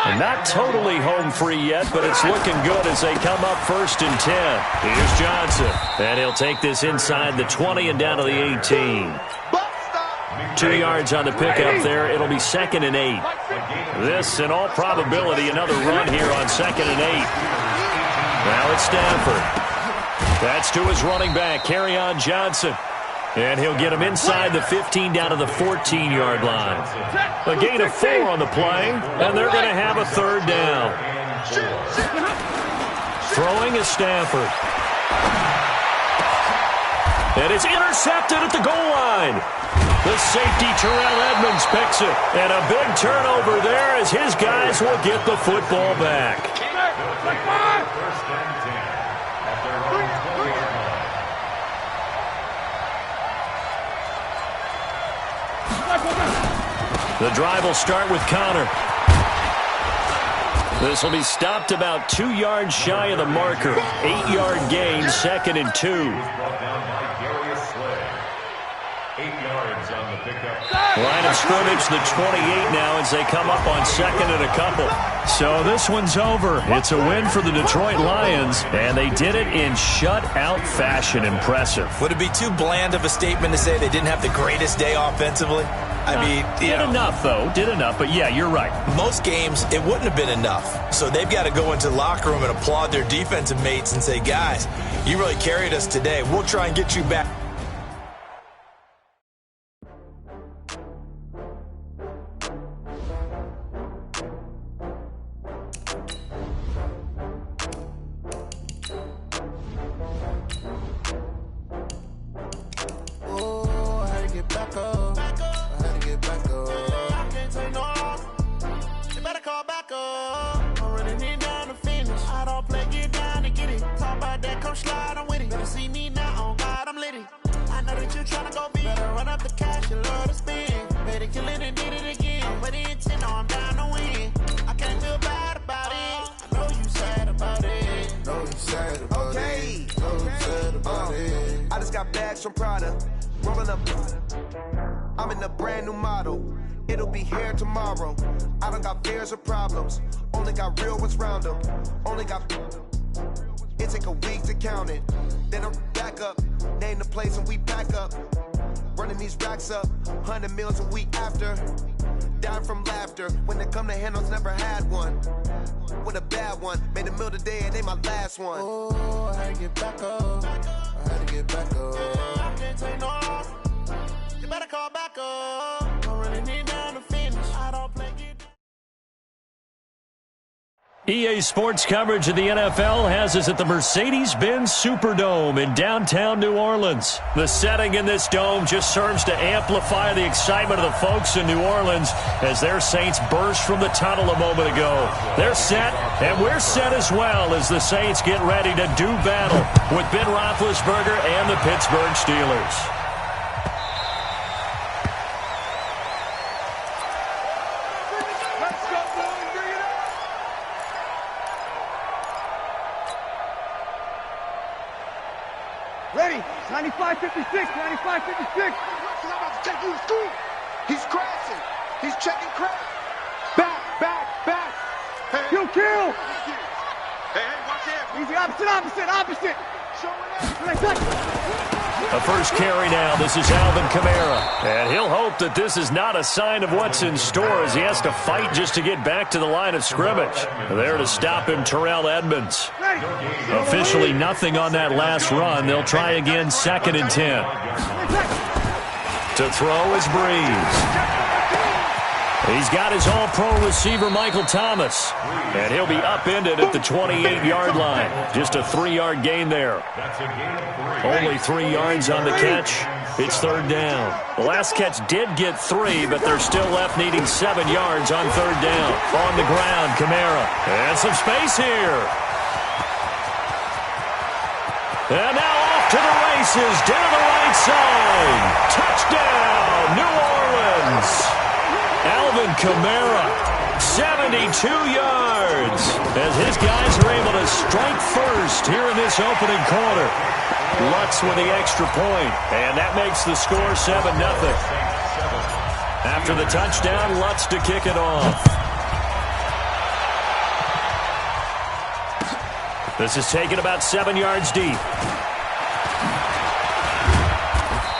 [SPEAKER 1] And not totally home free yet, but it's looking good as they come up first and 10. Here's Johnson. And he'll take this inside the 20 and down to the 18. 2 yards on the pickup there. It'll be second and 8. This, in all probability, another run here on second and 8. Now it's Stafford. That's to his running back, Kerryon Johnson. And he'll get him inside the 15 down to the 14-yard line. A gain of 4 on the play, and they're going to have a third down. Throwing is Stafford. And it's intercepted at the goal line. The safety, Terrell Edmonds, picks it. And a big turnover there as his guys will get the football back. The drive will start with Connor. This will be stopped about 2 yards shy of the marker. 8-yard gain, second and 2.
[SPEAKER 3] 8 yards on the pickup.
[SPEAKER 1] Line of scrimmage, the 28 now as they come up on second and a couple. So this one's over. It's a win for the Detroit Lions, and they did it in shutout fashion. Impressive.
[SPEAKER 2] Would it be too bland of a statement to say they didn't have the greatest day offensively? I mean,
[SPEAKER 1] did enough, though. Did enough, but yeah, you're right.
[SPEAKER 2] Most games, it wouldn't have been enough. So they've got to go into the locker room and applaud their defensive mates and say, guys, you really carried us today. We'll try and get you back.
[SPEAKER 7] I don't play, get down and get it. Talk about that. gon' slide, I'm with it. Better see me now, on God, I'm litty. I know that you tryna go big. Better run up the cash, you love to spend. Better kill it and did it again. I'm with the intent, no, I'm down to win. I can't feel bad about it. I know you sad about it.
[SPEAKER 5] Know you sad about it. Know you sad about it. I just got bags from Prada. Rolling up. I'm in a brand new model. It'll be here tomorrow. I don't got fears or problems. Only got real ones round them. Only got. It take a week to count it. Then I'm back up. Name the place and we back up. Running these racks up. 100 meals a week after. Dying from laughter. When it come to handles, never had one. With a bad one. Made a meal today and they my last one.
[SPEAKER 7] Oh, I had to get back up. I had to get back up. I can't take no loss. You better call back up. I'm running it down to finish. I don't play it.
[SPEAKER 1] EA Sports coverage of the NFL has us at the Mercedes-Benz Superdome in downtown New Orleans. The setting in this dome just serves to amplify the excitement of the folks in New Orleans as their Saints burst from the tunnel a moment ago. They're set, and we're set as well as the Saints get ready to do battle with Ben Roethlisberger and the Pittsburgh Steelers.
[SPEAKER 6] Ready, 95-56, 95-56. I'm about to take you to school. He's crashing. He's checking crash. Back. Hey. Kill. Hey, watch out. Easy, opposite. Show it up.
[SPEAKER 1] A first carry now. This is Alvin Kamara. And he'll hope that this is not a sign of what's in store as he has to fight just to get back to the line of scrimmage. There to stop him, Terrell Edmonds. Officially nothing on that last run. They'll try again, 2nd and 10. To throw is Breeze. He's got his all-pro receiver, Michael Thomas. And he'll be upended at the 28-yard line. Just a 3-yard gain there. Only 3 yards on the catch. It's 3rd down. The last catch did get 3, but they're still left needing 7 yards on 3rd down. On the ground, Kamara. And some space here. And now off to the races, down the right side. Touchdown, New Orleans. Alvin Kamara, 72 yards, as his guys are able to strike first here in this opening quarter. Lutz with the extra point, and that makes the score 7-0. After the touchdown, Lutz to kick it off. This is taken about 7 yards deep.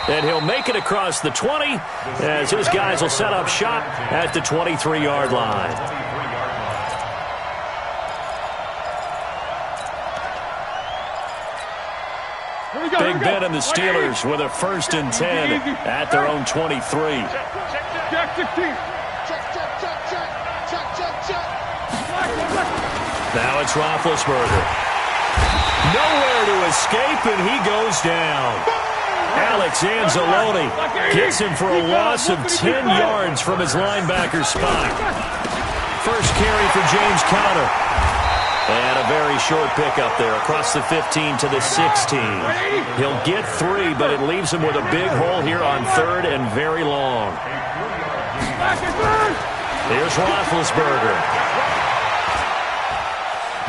[SPEAKER 1] And he'll make it across the 20 as his guys will set up shop at the 23-yard line. Big Ben and the Steelers with a 1st and 10 at their own 23. Now it's Roethlisberger. Nowhere to escape, and he goes down. Alex Anzalone gets him for a loss of 10 yards from his linebacker spot. First carry for James Conner. And a very short pickup there across the 15 to the 16. He'll get 3, but it leaves him with a big hole here on 3rd and very long. Here's Roethlisberger.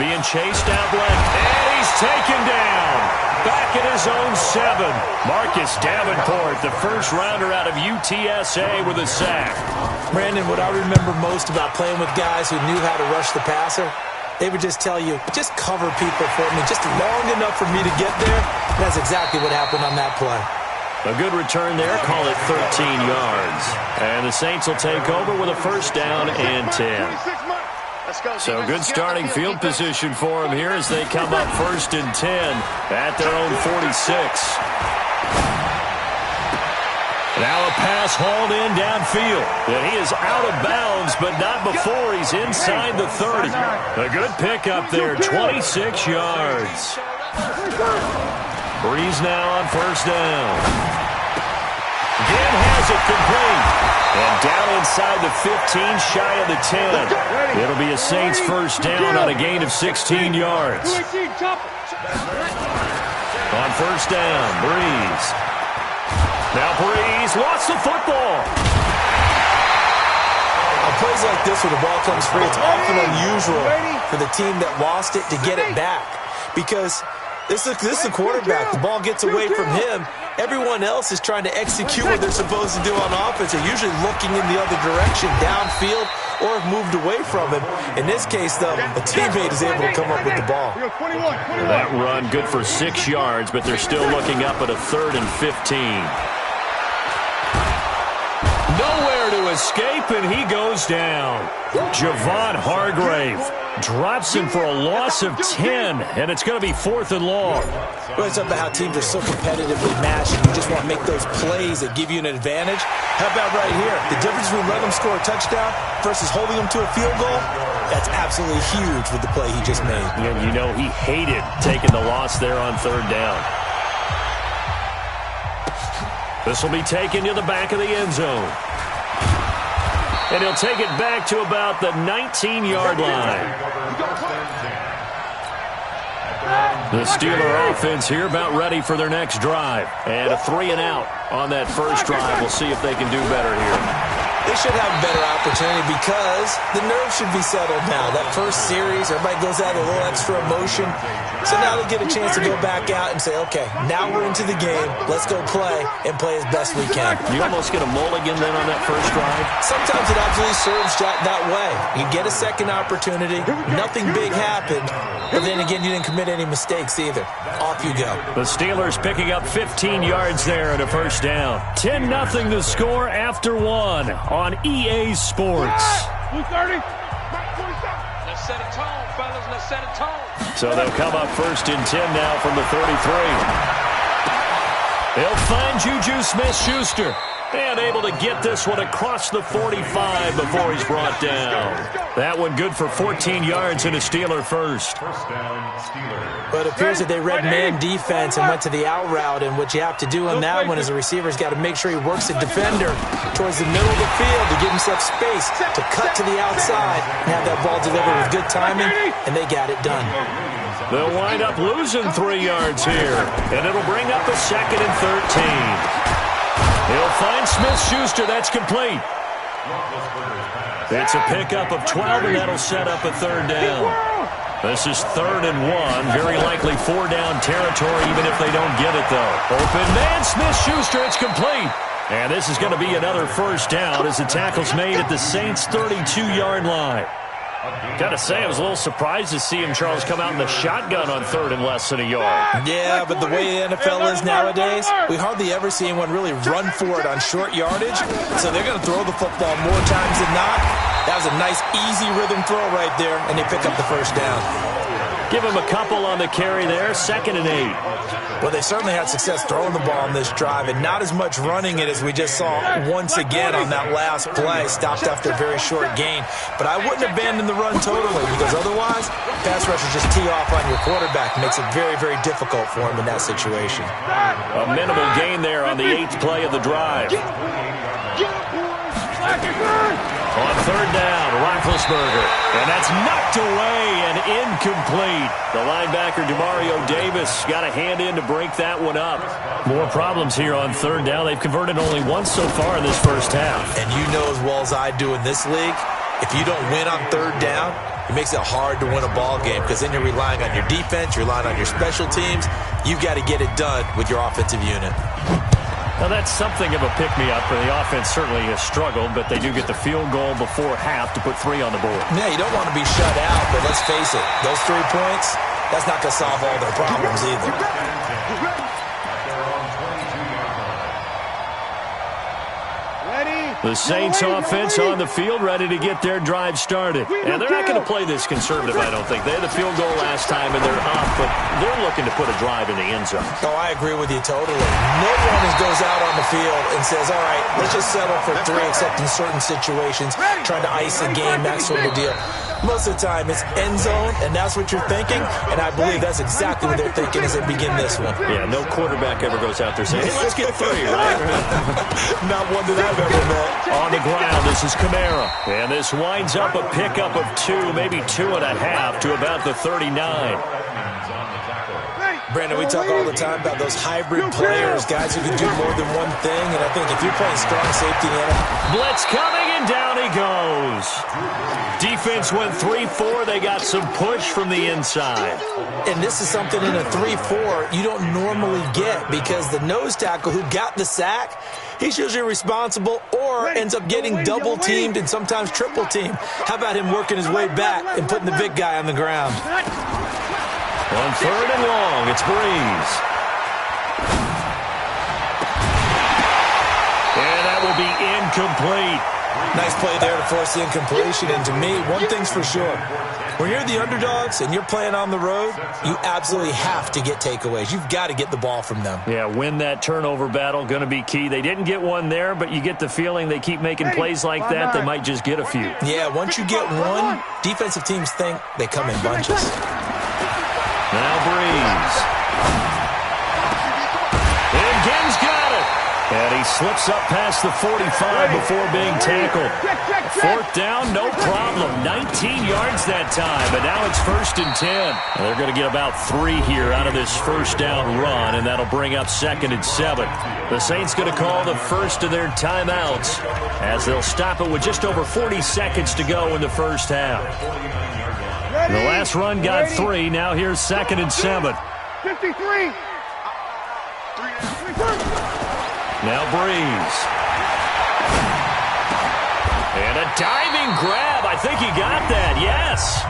[SPEAKER 1] Being chased out left, and he's taken down. Back at his own 7. Marcus Davenport, the first rounder out of UTSA with a sack.
[SPEAKER 2] Brandon, what I remember most about playing with guys who knew how to rush the passer, they would just tell you, just cover people for me, just long enough for me to get there. That's exactly what happened on that play.
[SPEAKER 1] A good return there, call it 13 yards. And the Saints will take over with a 1st down and 10. So good starting field position for them here as they come up 1st and 10 at their own 46. Now a pass hauled in downfield. And he is out of bounds, but not before he's inside the 30. A good pickup there, 26 yards. Breeze now on 1st down. Again has it complete. And down inside the 15, shy of the 10. It'll be a Saints 1st down on a gain of 16 yards. On first down, Breeze. Now Breeze lost the football.
[SPEAKER 2] On plays like this where the ball comes free, it's often unusual for the team that lost it to get it back. Because this is the quarterback. The ball gets away from him. Everyone else is trying to execute what they're supposed to do on offense. They're usually looking in the other direction, downfield, or have moved away from him. In this case, though, a teammate is able to come up with the ball.
[SPEAKER 1] That run good for 6 yards, but they're still looking up at a 3rd and 15. Nowhere to escape, and he goes down. Javon Hargrave drops him for a loss of 10, and it's going to be 4th and long.
[SPEAKER 2] Well, it's about how teams are so competitively matched, and you just want to make those plays that give you an advantage. How about right here? The difference between letting them score a touchdown versus holding them to a field goal, that's absolutely huge with the play he just made.
[SPEAKER 1] And you know he hated taking the loss there on 3rd down. This will be taken to the back of the end zone. And he'll take it back to about the 19-yard line. The Steeler offense here about ready for their next drive. And a 3-and-out on that first drive. We'll see if they can do better here.
[SPEAKER 2] They should have a better opportunity because the nerves should be settled now. That first series, everybody goes out with a little extra emotion. So now they get a chance to go back out and say, okay, now we're into the game. Let's go play and play as best we can.
[SPEAKER 1] You almost get a mulligan then on that first drive?
[SPEAKER 2] Sometimes it absolutely serves that way. You get a second opportunity. Nothing big happened. But then again, you didn't commit any mistakes either. Off you go.
[SPEAKER 1] The Steelers picking up 15 yards there and a first down. 10-0 the score after 1 on EA Sports.
[SPEAKER 6] Blue 30.
[SPEAKER 8] Let's set a tone, fellas. Let's set a tone.
[SPEAKER 1] So they'll come up 1st and 10 now from the 33. They'll find Juju Smith-Schuster. And able to get this one across the 45 before he's brought down. That one good for 14 yards and a Steeler first.
[SPEAKER 2] But it appears that they read man defense and went to the out route. And what you have to do on that one is the receiver's got to make sure he works the defender towards the middle of the field to give himself space to cut to the outside and have that ball delivered with good timing. And they got it done.
[SPEAKER 1] They'll wind up losing 3 yards here. And it'll bring up a 2nd and 13. He'll find Smith-Schuster. That's complete. It's a pickup of 12, and that'll set up a 3rd down. This is 3rd and 1. Very likely 4-down territory, even if they don't get it, though. Open man, Smith-Schuster. It's complete. And this is going to be another first down as the tackle's made at the Saints' 32-yard line. Got to say, I was a little surprised to see him, Charles, come out in the shotgun on 3rd and less than a yard.
[SPEAKER 2] Yeah, but the way the NFL is nowadays, we hardly ever see anyone really run for it on short yardage. So they're going to throw the football more times than not. That was a nice, easy rhythm throw right there, and they pick up the first down.
[SPEAKER 1] Give him a couple on the carry there, 2nd and 8.
[SPEAKER 2] Well, they certainly had success throwing the ball on this drive, and not as much running it as we just saw once again on that last play, stopped after a very short gain. But I wouldn't abandon the run totally, because otherwise, pass rushers just tee off on your quarterback. It makes it very, very difficult for him in that situation.
[SPEAKER 1] A minimal gain there on the 8th play of the drive. On 3rd down, Roethlisberger. And that's knocked away and incomplete. The linebacker, Demario Davis, got a hand in to break that one up. More problems here on 3rd down. They've converted only once so far in this first half.
[SPEAKER 2] And you know as well as I do in this league, if you don't win on 3rd down, it makes it hard to win a ball game because then you're relying on your defense, you're relying on your special teams. You've got to get it done with your offensive unit.
[SPEAKER 1] Now, that's something of a pick-me-up, for the offense certainly has struggled, but they do get the field goal before half to put 3 on the board.
[SPEAKER 2] Yeah, you don't want to be shut out, but let's face it, those 3 points, that's not going to solve all their problems either.
[SPEAKER 1] The Saints offense on the field, ready to get their drive started. And they're not going to play this conservative, I don't think. They had the field goal last time, and they're up, but they're looking to put a drive in the end zone.
[SPEAKER 2] Oh, I agree with you totally. No one goes out on the field and says, all right, let's just settle for 3, except in certain situations, trying to ice a game, that sort of deal. Most of the time, it's end zone, and that's what you're thinking, and I believe that's exactly what they're thinking as they begin this one.
[SPEAKER 1] Yeah, no quarterback ever goes out there saying, hey, let's get 3, right?
[SPEAKER 2] Not one that I've ever met.
[SPEAKER 1] On the ground, this is Kamara. And this winds up a pickup of 2, maybe 2.5 to about the 39.
[SPEAKER 2] Brandon, we talk all the time about those hybrid players, guys who can do more than one thing, and I think if you're playing strong safety in the NFL.
[SPEAKER 1] Blitz coming, and down he goes. Defense went 3-4. They got some push from the inside.
[SPEAKER 2] And this is something in a 3-4 you don't normally get because the nose tackle who got the sack, he's usually responsible or ends up getting double-teamed and sometimes triple-teamed. How about him working his way back and putting the big guy on the ground?
[SPEAKER 1] On 3rd and long, it's Breeze. And that will be incomplete.
[SPEAKER 2] Nice play there to force the incompletion. And to me, one thing's for sure. When you're the underdogs and you're playing on the road, you absolutely have to get takeaways. You've got to get the ball from them.
[SPEAKER 1] Yeah, win that turnover battle, going to be key. They didn't get one there, but you get the feeling they keep making plays like that, they might just get a few.
[SPEAKER 2] Yeah, once you get one, defensive teams think they come in bunches.
[SPEAKER 1] Now Breeze. And Gibbs got it. And he slips up past the 45 before being tackled. 4th down, no problem. 19 yards that time, but now it's 1st and 10. They're going to get about 3 here out of this 1st down run, and that'll bring up 2nd and 7. The Saints going to call the first of their timeouts as they'll stop it with just over 40 seconds to go in the first half. The last run got 3. Now here's 2nd and 7.
[SPEAKER 6] 53.
[SPEAKER 1] Now Breeze. And a diving grab. I think he got that. Yes.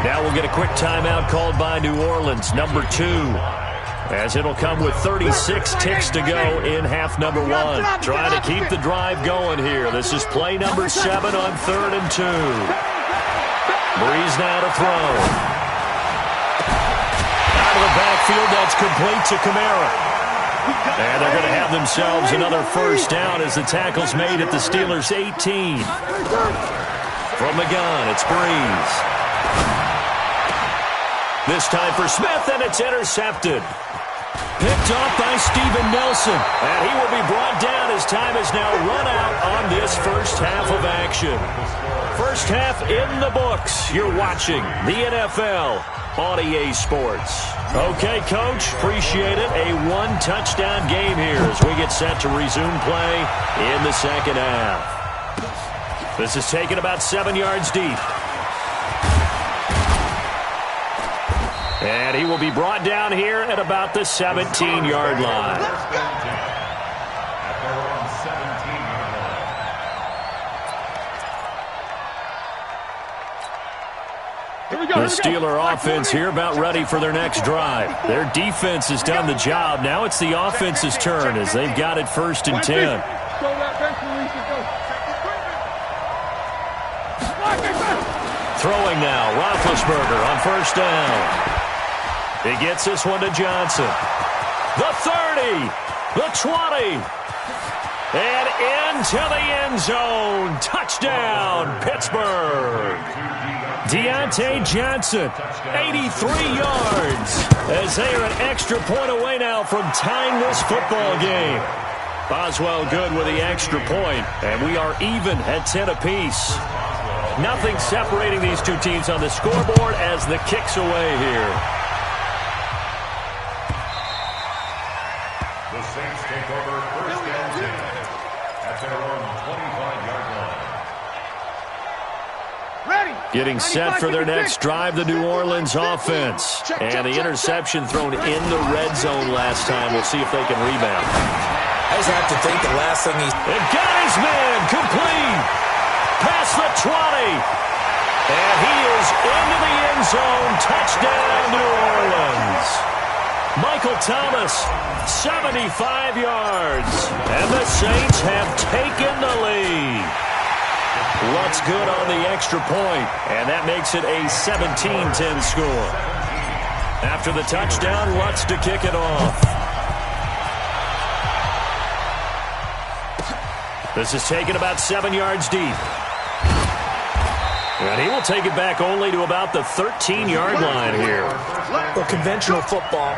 [SPEAKER 1] Now we'll get a quick timeout called by New Orleans, number 2. As it'll come with 36 ticks to go in half number 1. Trying to keep the drive going here. This is play number 7 on 3rd and 2. Breeze now to throw. Out of the backfield, that's complete to Kamara. And they're going to have themselves another 1st down as the tackle's made at the Steelers' 18. From the gun, it's Breeze. This time for Smith, and it's intercepted. Picked off by Steven Nelson. And he will be brought down as time is now run out on this first half of action. First half in the books. You're watching the NFL on EA Sports. Okay, Coach, appreciate it. A 1-touchdown game here as we get set to resume play in the second half. This is taken about 7 yards deep. And he will be brought down here at about the 17-yard line. The Steeler offense here about ready for their next drive. Their defense has done the job. Now it's the offense's turn as they've got it 1st and 10. Throwing now, Roethlisberger on 1st down. He gets this one to Johnson. The 30, the 20, and into the end zone. Touchdown, Pittsburgh. Deontay Johnson, 83 yards, as they are an extra point away now from tying this football game. Boswell good with the extra point, and we are even at 10 apiece. Nothing separating these two teams on the scoreboard as the kick's away here.
[SPEAKER 3] The Saints take over 1st and 10 at their own 25-yard line.
[SPEAKER 1] Getting set for their next drive, the New Orleans offense. And the interception thrown in the red zone last time. We'll see if they can rebound.
[SPEAKER 2] I just have to think the last thing he's...
[SPEAKER 1] And got his man complete. Past the 20. And he is into the end zone. Touchdown, New Orleans. Michael Thomas, 75 yards. And the Saints have taken the lead. Lutz good on the extra point, and that makes it a 17-10 score. After the touchdown, Lutz to kick it off. This is taken about 7 yards deep. And he will take it back only to about the 13-yard line here.
[SPEAKER 2] Well, conventional football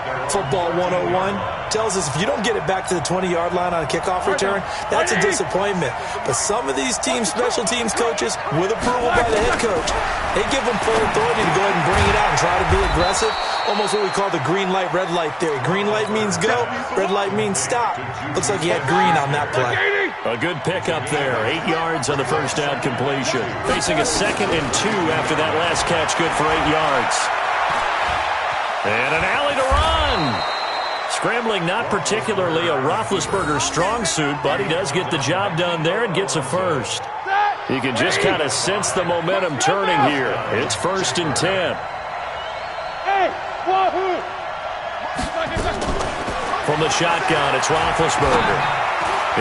[SPEAKER 2] 101, tells us if you don't get it back to the 20-yard line on a kickoff return, that's a disappointment. But some of these teams, special teams coaches, with approval by the head coach, they give them full authority to go ahead and bring it out and try to be aggressive, Almost what we call the green light, red light theory. Green light means go, red light means stop. Looks like he had green on that play.
[SPEAKER 1] A good pickup there. 8 yards on the first down completion. Facing a 2nd and 2 after that last catch. Good for 8 yards. And an alley to run. Scrambling, not particularly a Roethlisberger strong suit, but he does get the job done there and gets a first. You can just kind of sense the momentum turning here. It's 1st and 10. From the shotgun, it's Roethlisberger.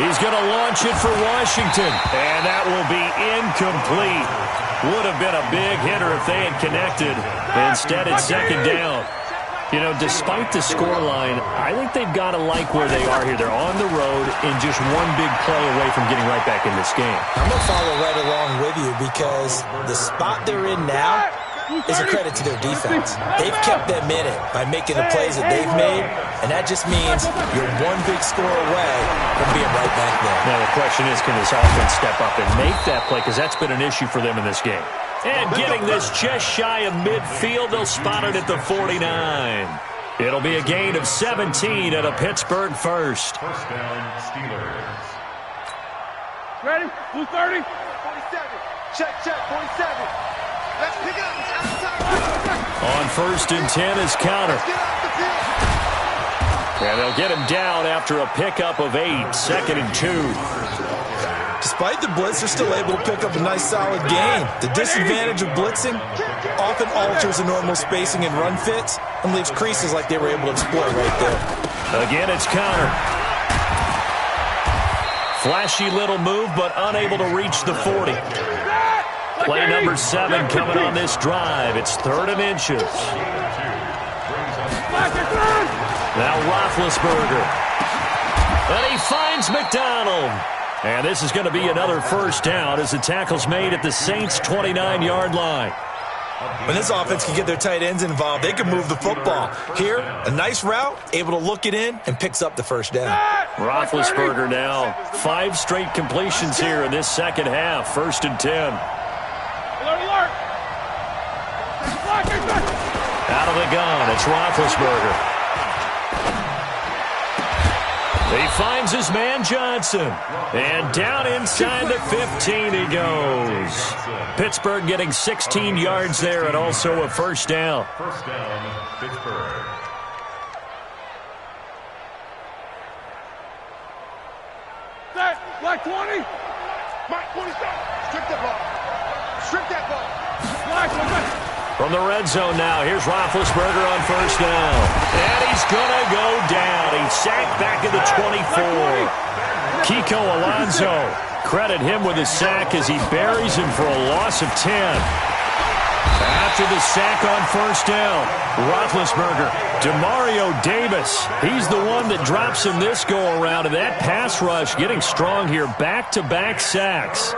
[SPEAKER 1] He's going to launch it for Washington, and that will be incomplete. Would have been a big hitter if they had connected. Instead, it's 2nd down. You know, despite the scoreline, I think they've got to like where they are here. They're on the road and just one big play away from getting right back in this game.
[SPEAKER 2] I'm going to follow right along with you because the spot they're in now is a credit to their defense. They've kept them in it by making the plays that they've made, and that just means you're one big score away from being right back there.
[SPEAKER 1] Now, the question is, can this offense step up and make that play? Because that's been an issue for them in this game. And getting this just shy of midfield, they'll spot it at the 49. It'll be a gain of 17 at a Pittsburgh first.
[SPEAKER 3] First down, Steelers.
[SPEAKER 6] Ready? 230.
[SPEAKER 5] 47. Check, 47. Let's pick it up. It's outside.
[SPEAKER 1] On 1st and 10 is Counter.
[SPEAKER 5] Get off the field.
[SPEAKER 1] And they'll get him down after a pickup of 8, 2nd and 2.
[SPEAKER 2] Despite the blitz, they're still able to pick up a nice, solid gain. The disadvantage of blitzing often alters the normal spacing and run fits and leaves creases like they were able to exploit right there.
[SPEAKER 1] Again, it's Counter. Flashy little move, but unable to reach the 40. Play number 7 coming on this drive. It's 3rd and inches. Now Roethlisberger. And he finds McDonald. And this is going to be another first down as the tackle's made at the Saints' 29-yard line.
[SPEAKER 2] When this offense can get their tight ends involved, they can move the football. Here, a nice route, able to look it in, and picks up the first down.
[SPEAKER 1] Roethlisberger now. 5 straight completions here in this second half. 1st and 10.
[SPEAKER 6] Alert!
[SPEAKER 1] Out of the gun, it's Roethlisberger. He finds his man Johnson. And down inside the 15 he goes. Pittsburgh getting 16 yards there and also a first down.
[SPEAKER 3] First down, Pittsburgh.
[SPEAKER 6] Set. Black 20.
[SPEAKER 5] Mike, 27. Strip that ball. Strip that ball.
[SPEAKER 6] Black 20.
[SPEAKER 1] From the red zone now, here's Roethlisberger on first down. And he's going to go down. He's sacked back at the 24. Kiko Alonso, credit him with his sack as he buries him for a loss of 10. After the sack on first down, Roethlisberger, Demario Davis, he's the one that drops him this go-around. And that pass rush getting strong here, back-to-back sacks.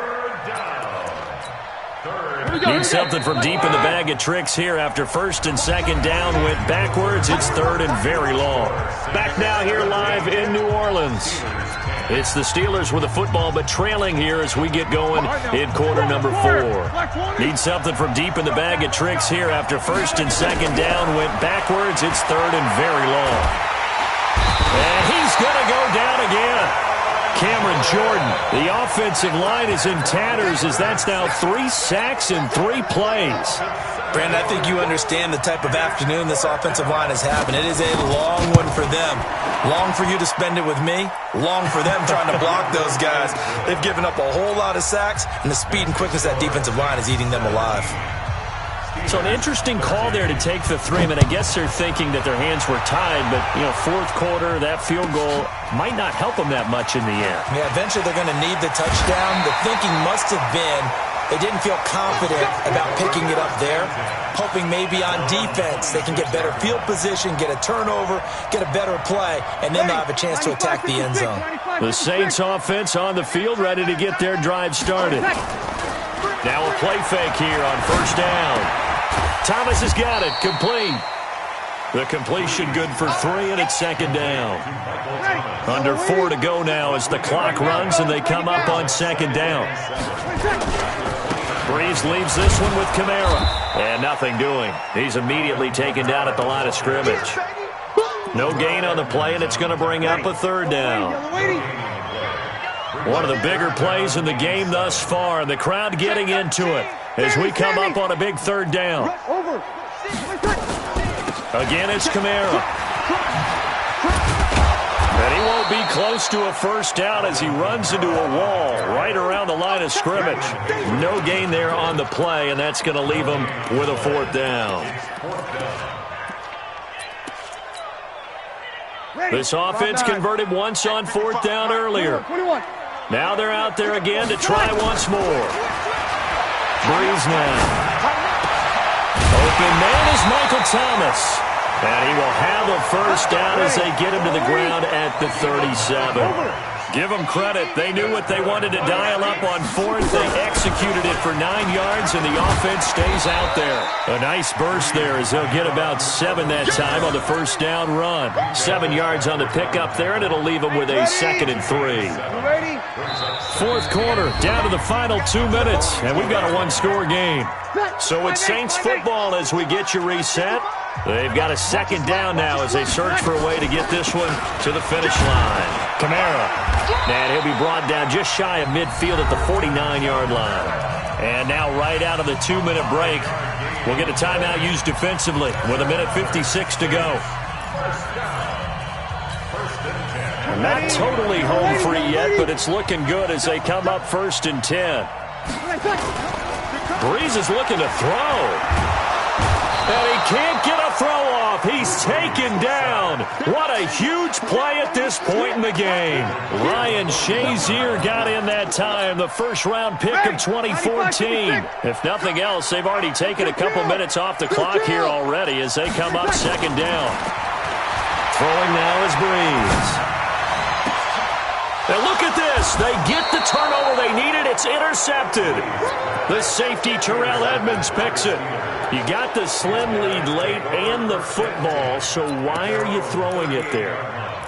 [SPEAKER 1] Need something from deep in the bag of tricks here after 1st and 2nd down went backwards. It's 3rd and very long. Back now here live in New Orleans. It's the Steelers with the football, but trailing here as we get going in quarter number 4. Need something from deep in the bag of tricks here after 1st and 2nd down went backwards. It's 3rd and very long. And he's going to go down again. Cameron Jordan, the offensive line is in tatters as that's now 3 sacks in 3 plays.
[SPEAKER 2] Brandon, I think you understand the type of afternoon this offensive line is having. It is a long one for them. Long for you to spend it with me. Long for them trying to block those guys. They've given up a whole lot of sacks, and the speed and quickness of that defensive line is eating them alive.
[SPEAKER 1] So an interesting call there to take the 3. I mean, I guess they're thinking that their hands were tied, but, you know, 4th quarter, that field goal might not help them that much in the end.
[SPEAKER 2] Yeah, eventually they're going to need the touchdown. The thinking must have been they didn't feel confident about picking it up there, hoping maybe on defense they can get better field position, get a turnover, get a better play, and then they'll have a chance to attack the end zone.
[SPEAKER 1] The Saints offense on the field, ready to get their drive started. Now a play fake here on first down. Thomas has got it, complete. The completion good for 3, and it's 2nd down. Under 4 to go now as the clock runs and they come up on 2nd down. Breeze leaves this one with Kamara. And nothing doing. He's immediately taken down at the line of scrimmage. No gain on the play, and it's going to bring up a third down. One of the bigger plays in the game thus far, and the crowd getting into it as we come up on a big third down. Again, it's Kamara. And he won't be close to a first down as he runs into a wall right around the line of scrimmage. No gain there on the play, and that's going to leave him with a fourth down. This offense converted once on fourth down earlier. Now they're out there again to try once more. Breeze now. Open man is Michael Thomas. And he will have a first down as they get him to the ground at the 37. Give them credit. They knew what they wanted to dial up on fourth. They executed it for 9 yards, and the offense stays out there. A nice burst there as they'll get about 7 that time on the first down run. 7 yards on the pickup there, and it'll leave them with a 2nd and 3. Fourth quarter, down to the final 2 minutes, and we've got a one-score game. So it's Saints football as we get you reset. They've got a second down now as they search for a way to get this one to the finish line. Kamara. And he'll be brought down just shy of midfield at the 49-yard line. And now right out of the 2-minute break, we'll get a timeout used defensively with 1:56 to go. Not totally home free yet, but it's looking good as they come up 1st and 10. Breeze is looking to throw. And he can't get a throw off. He's taken down. What a huge play at this point in the game. Ryan Shazier got in that time, the first-round pick of 2014. If nothing else, they've already taken a couple minutes off the clock here already as they come up 2nd down. Throwing now is Breeze. And look at this. They get the turnover they needed. It's intercepted. The safety, Terrell Edmonds, picks it. You got the slim lead late and the football, so why are you throwing it there?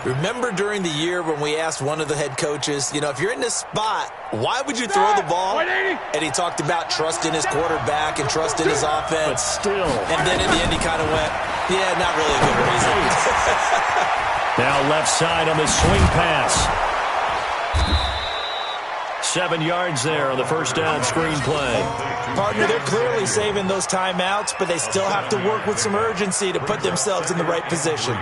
[SPEAKER 2] Remember during the year when we asked one of the head coaches, if you're in this spot, why would you throw the ball? And he talked about trusting his quarterback and trusting his offense.
[SPEAKER 1] But still.
[SPEAKER 2] And then in the end he kind of went, yeah, not really a good reason.
[SPEAKER 1] Now left side on the swing pass. 7 yards there on the first down screen play.
[SPEAKER 2] Partner, they're clearly saving those timeouts, but they still have to work with some urgency to put themselves in the right position.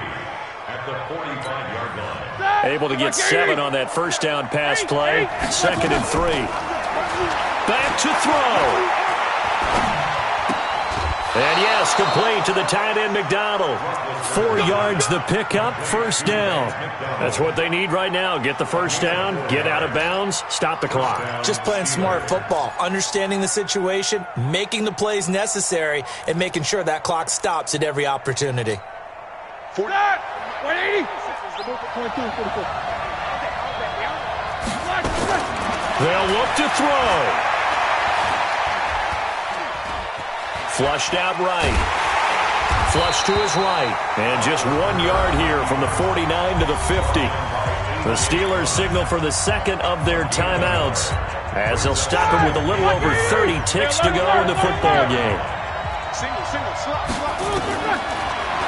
[SPEAKER 1] Able to get 7 on that first down pass play. 2nd and 3. Back to throw. And yes, complete to the tight end McDonald. 4 yards the pickup, first down. That's what they need right now. Get the first down, get out of bounds, stop the clock.
[SPEAKER 2] Just playing smart football, understanding the situation, making the plays necessary, and making sure that clock stops at every opportunity.
[SPEAKER 6] 180.
[SPEAKER 1] They'll look to throw. Flushed out right. Flush to his right. And just 1 yard here from the 49 to the 50. The Steelers signal for the second of their timeouts as they'll stop him with a little over 30 ticks to go in the football game.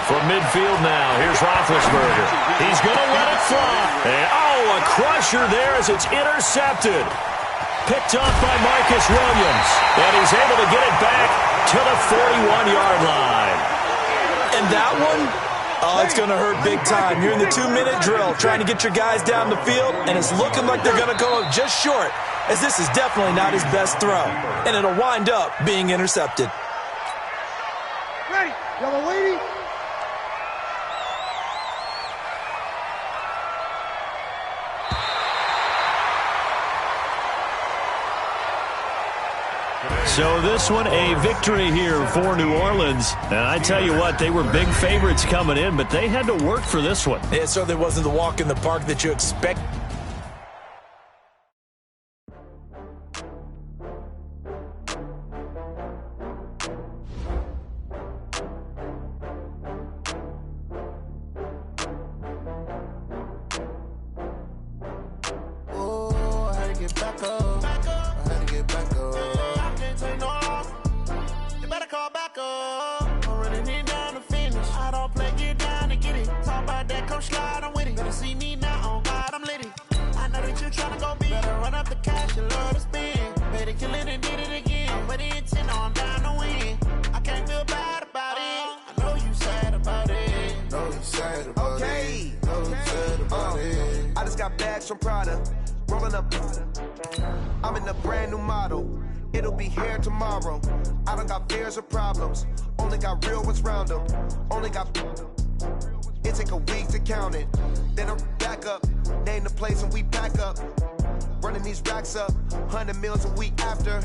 [SPEAKER 1] From midfield now, here's Roethlisberger. He's going to let it fly. And, a crusher there as it's intercepted. Picked off by Marcus Williams. And he's able to get it back to the 41-yard line.
[SPEAKER 2] And that one, it's going to hurt big time. You're in the 2-minute drill trying to get your guys down the field, and it's looking like they're going to go just short, as this is definitely not his best throw. And it'll wind up being intercepted.
[SPEAKER 6] Ready, yellow lady.
[SPEAKER 1] So this one, a victory here for New Orleans. And I tell you what, they were big favorites coming in, but they had to work for this one.
[SPEAKER 2] It certainly wasn't the walk in the park that you expect.
[SPEAKER 7] Oh, I had to get back up. I had to get back up. slide, I'm with it. Better see me now, oh God, I'm litty. I know that you tryna go big. Better run up the cash, you love to spin. Better kill it and did it again. I'm with the intent, no, I'm down to win. I can't feel bad about it. I know you sad about it.
[SPEAKER 5] Know you sad about it. Know you sad about it. I just got bags from Prada. Rolling up. I'm in a brand new model. It'll be here tomorrow. I don't got fears or problems. Only got real ones round them. Only got. It take a week to count it. Then I'm back up. Name the place and we pack up. Running these racks up. 100 meals a week after.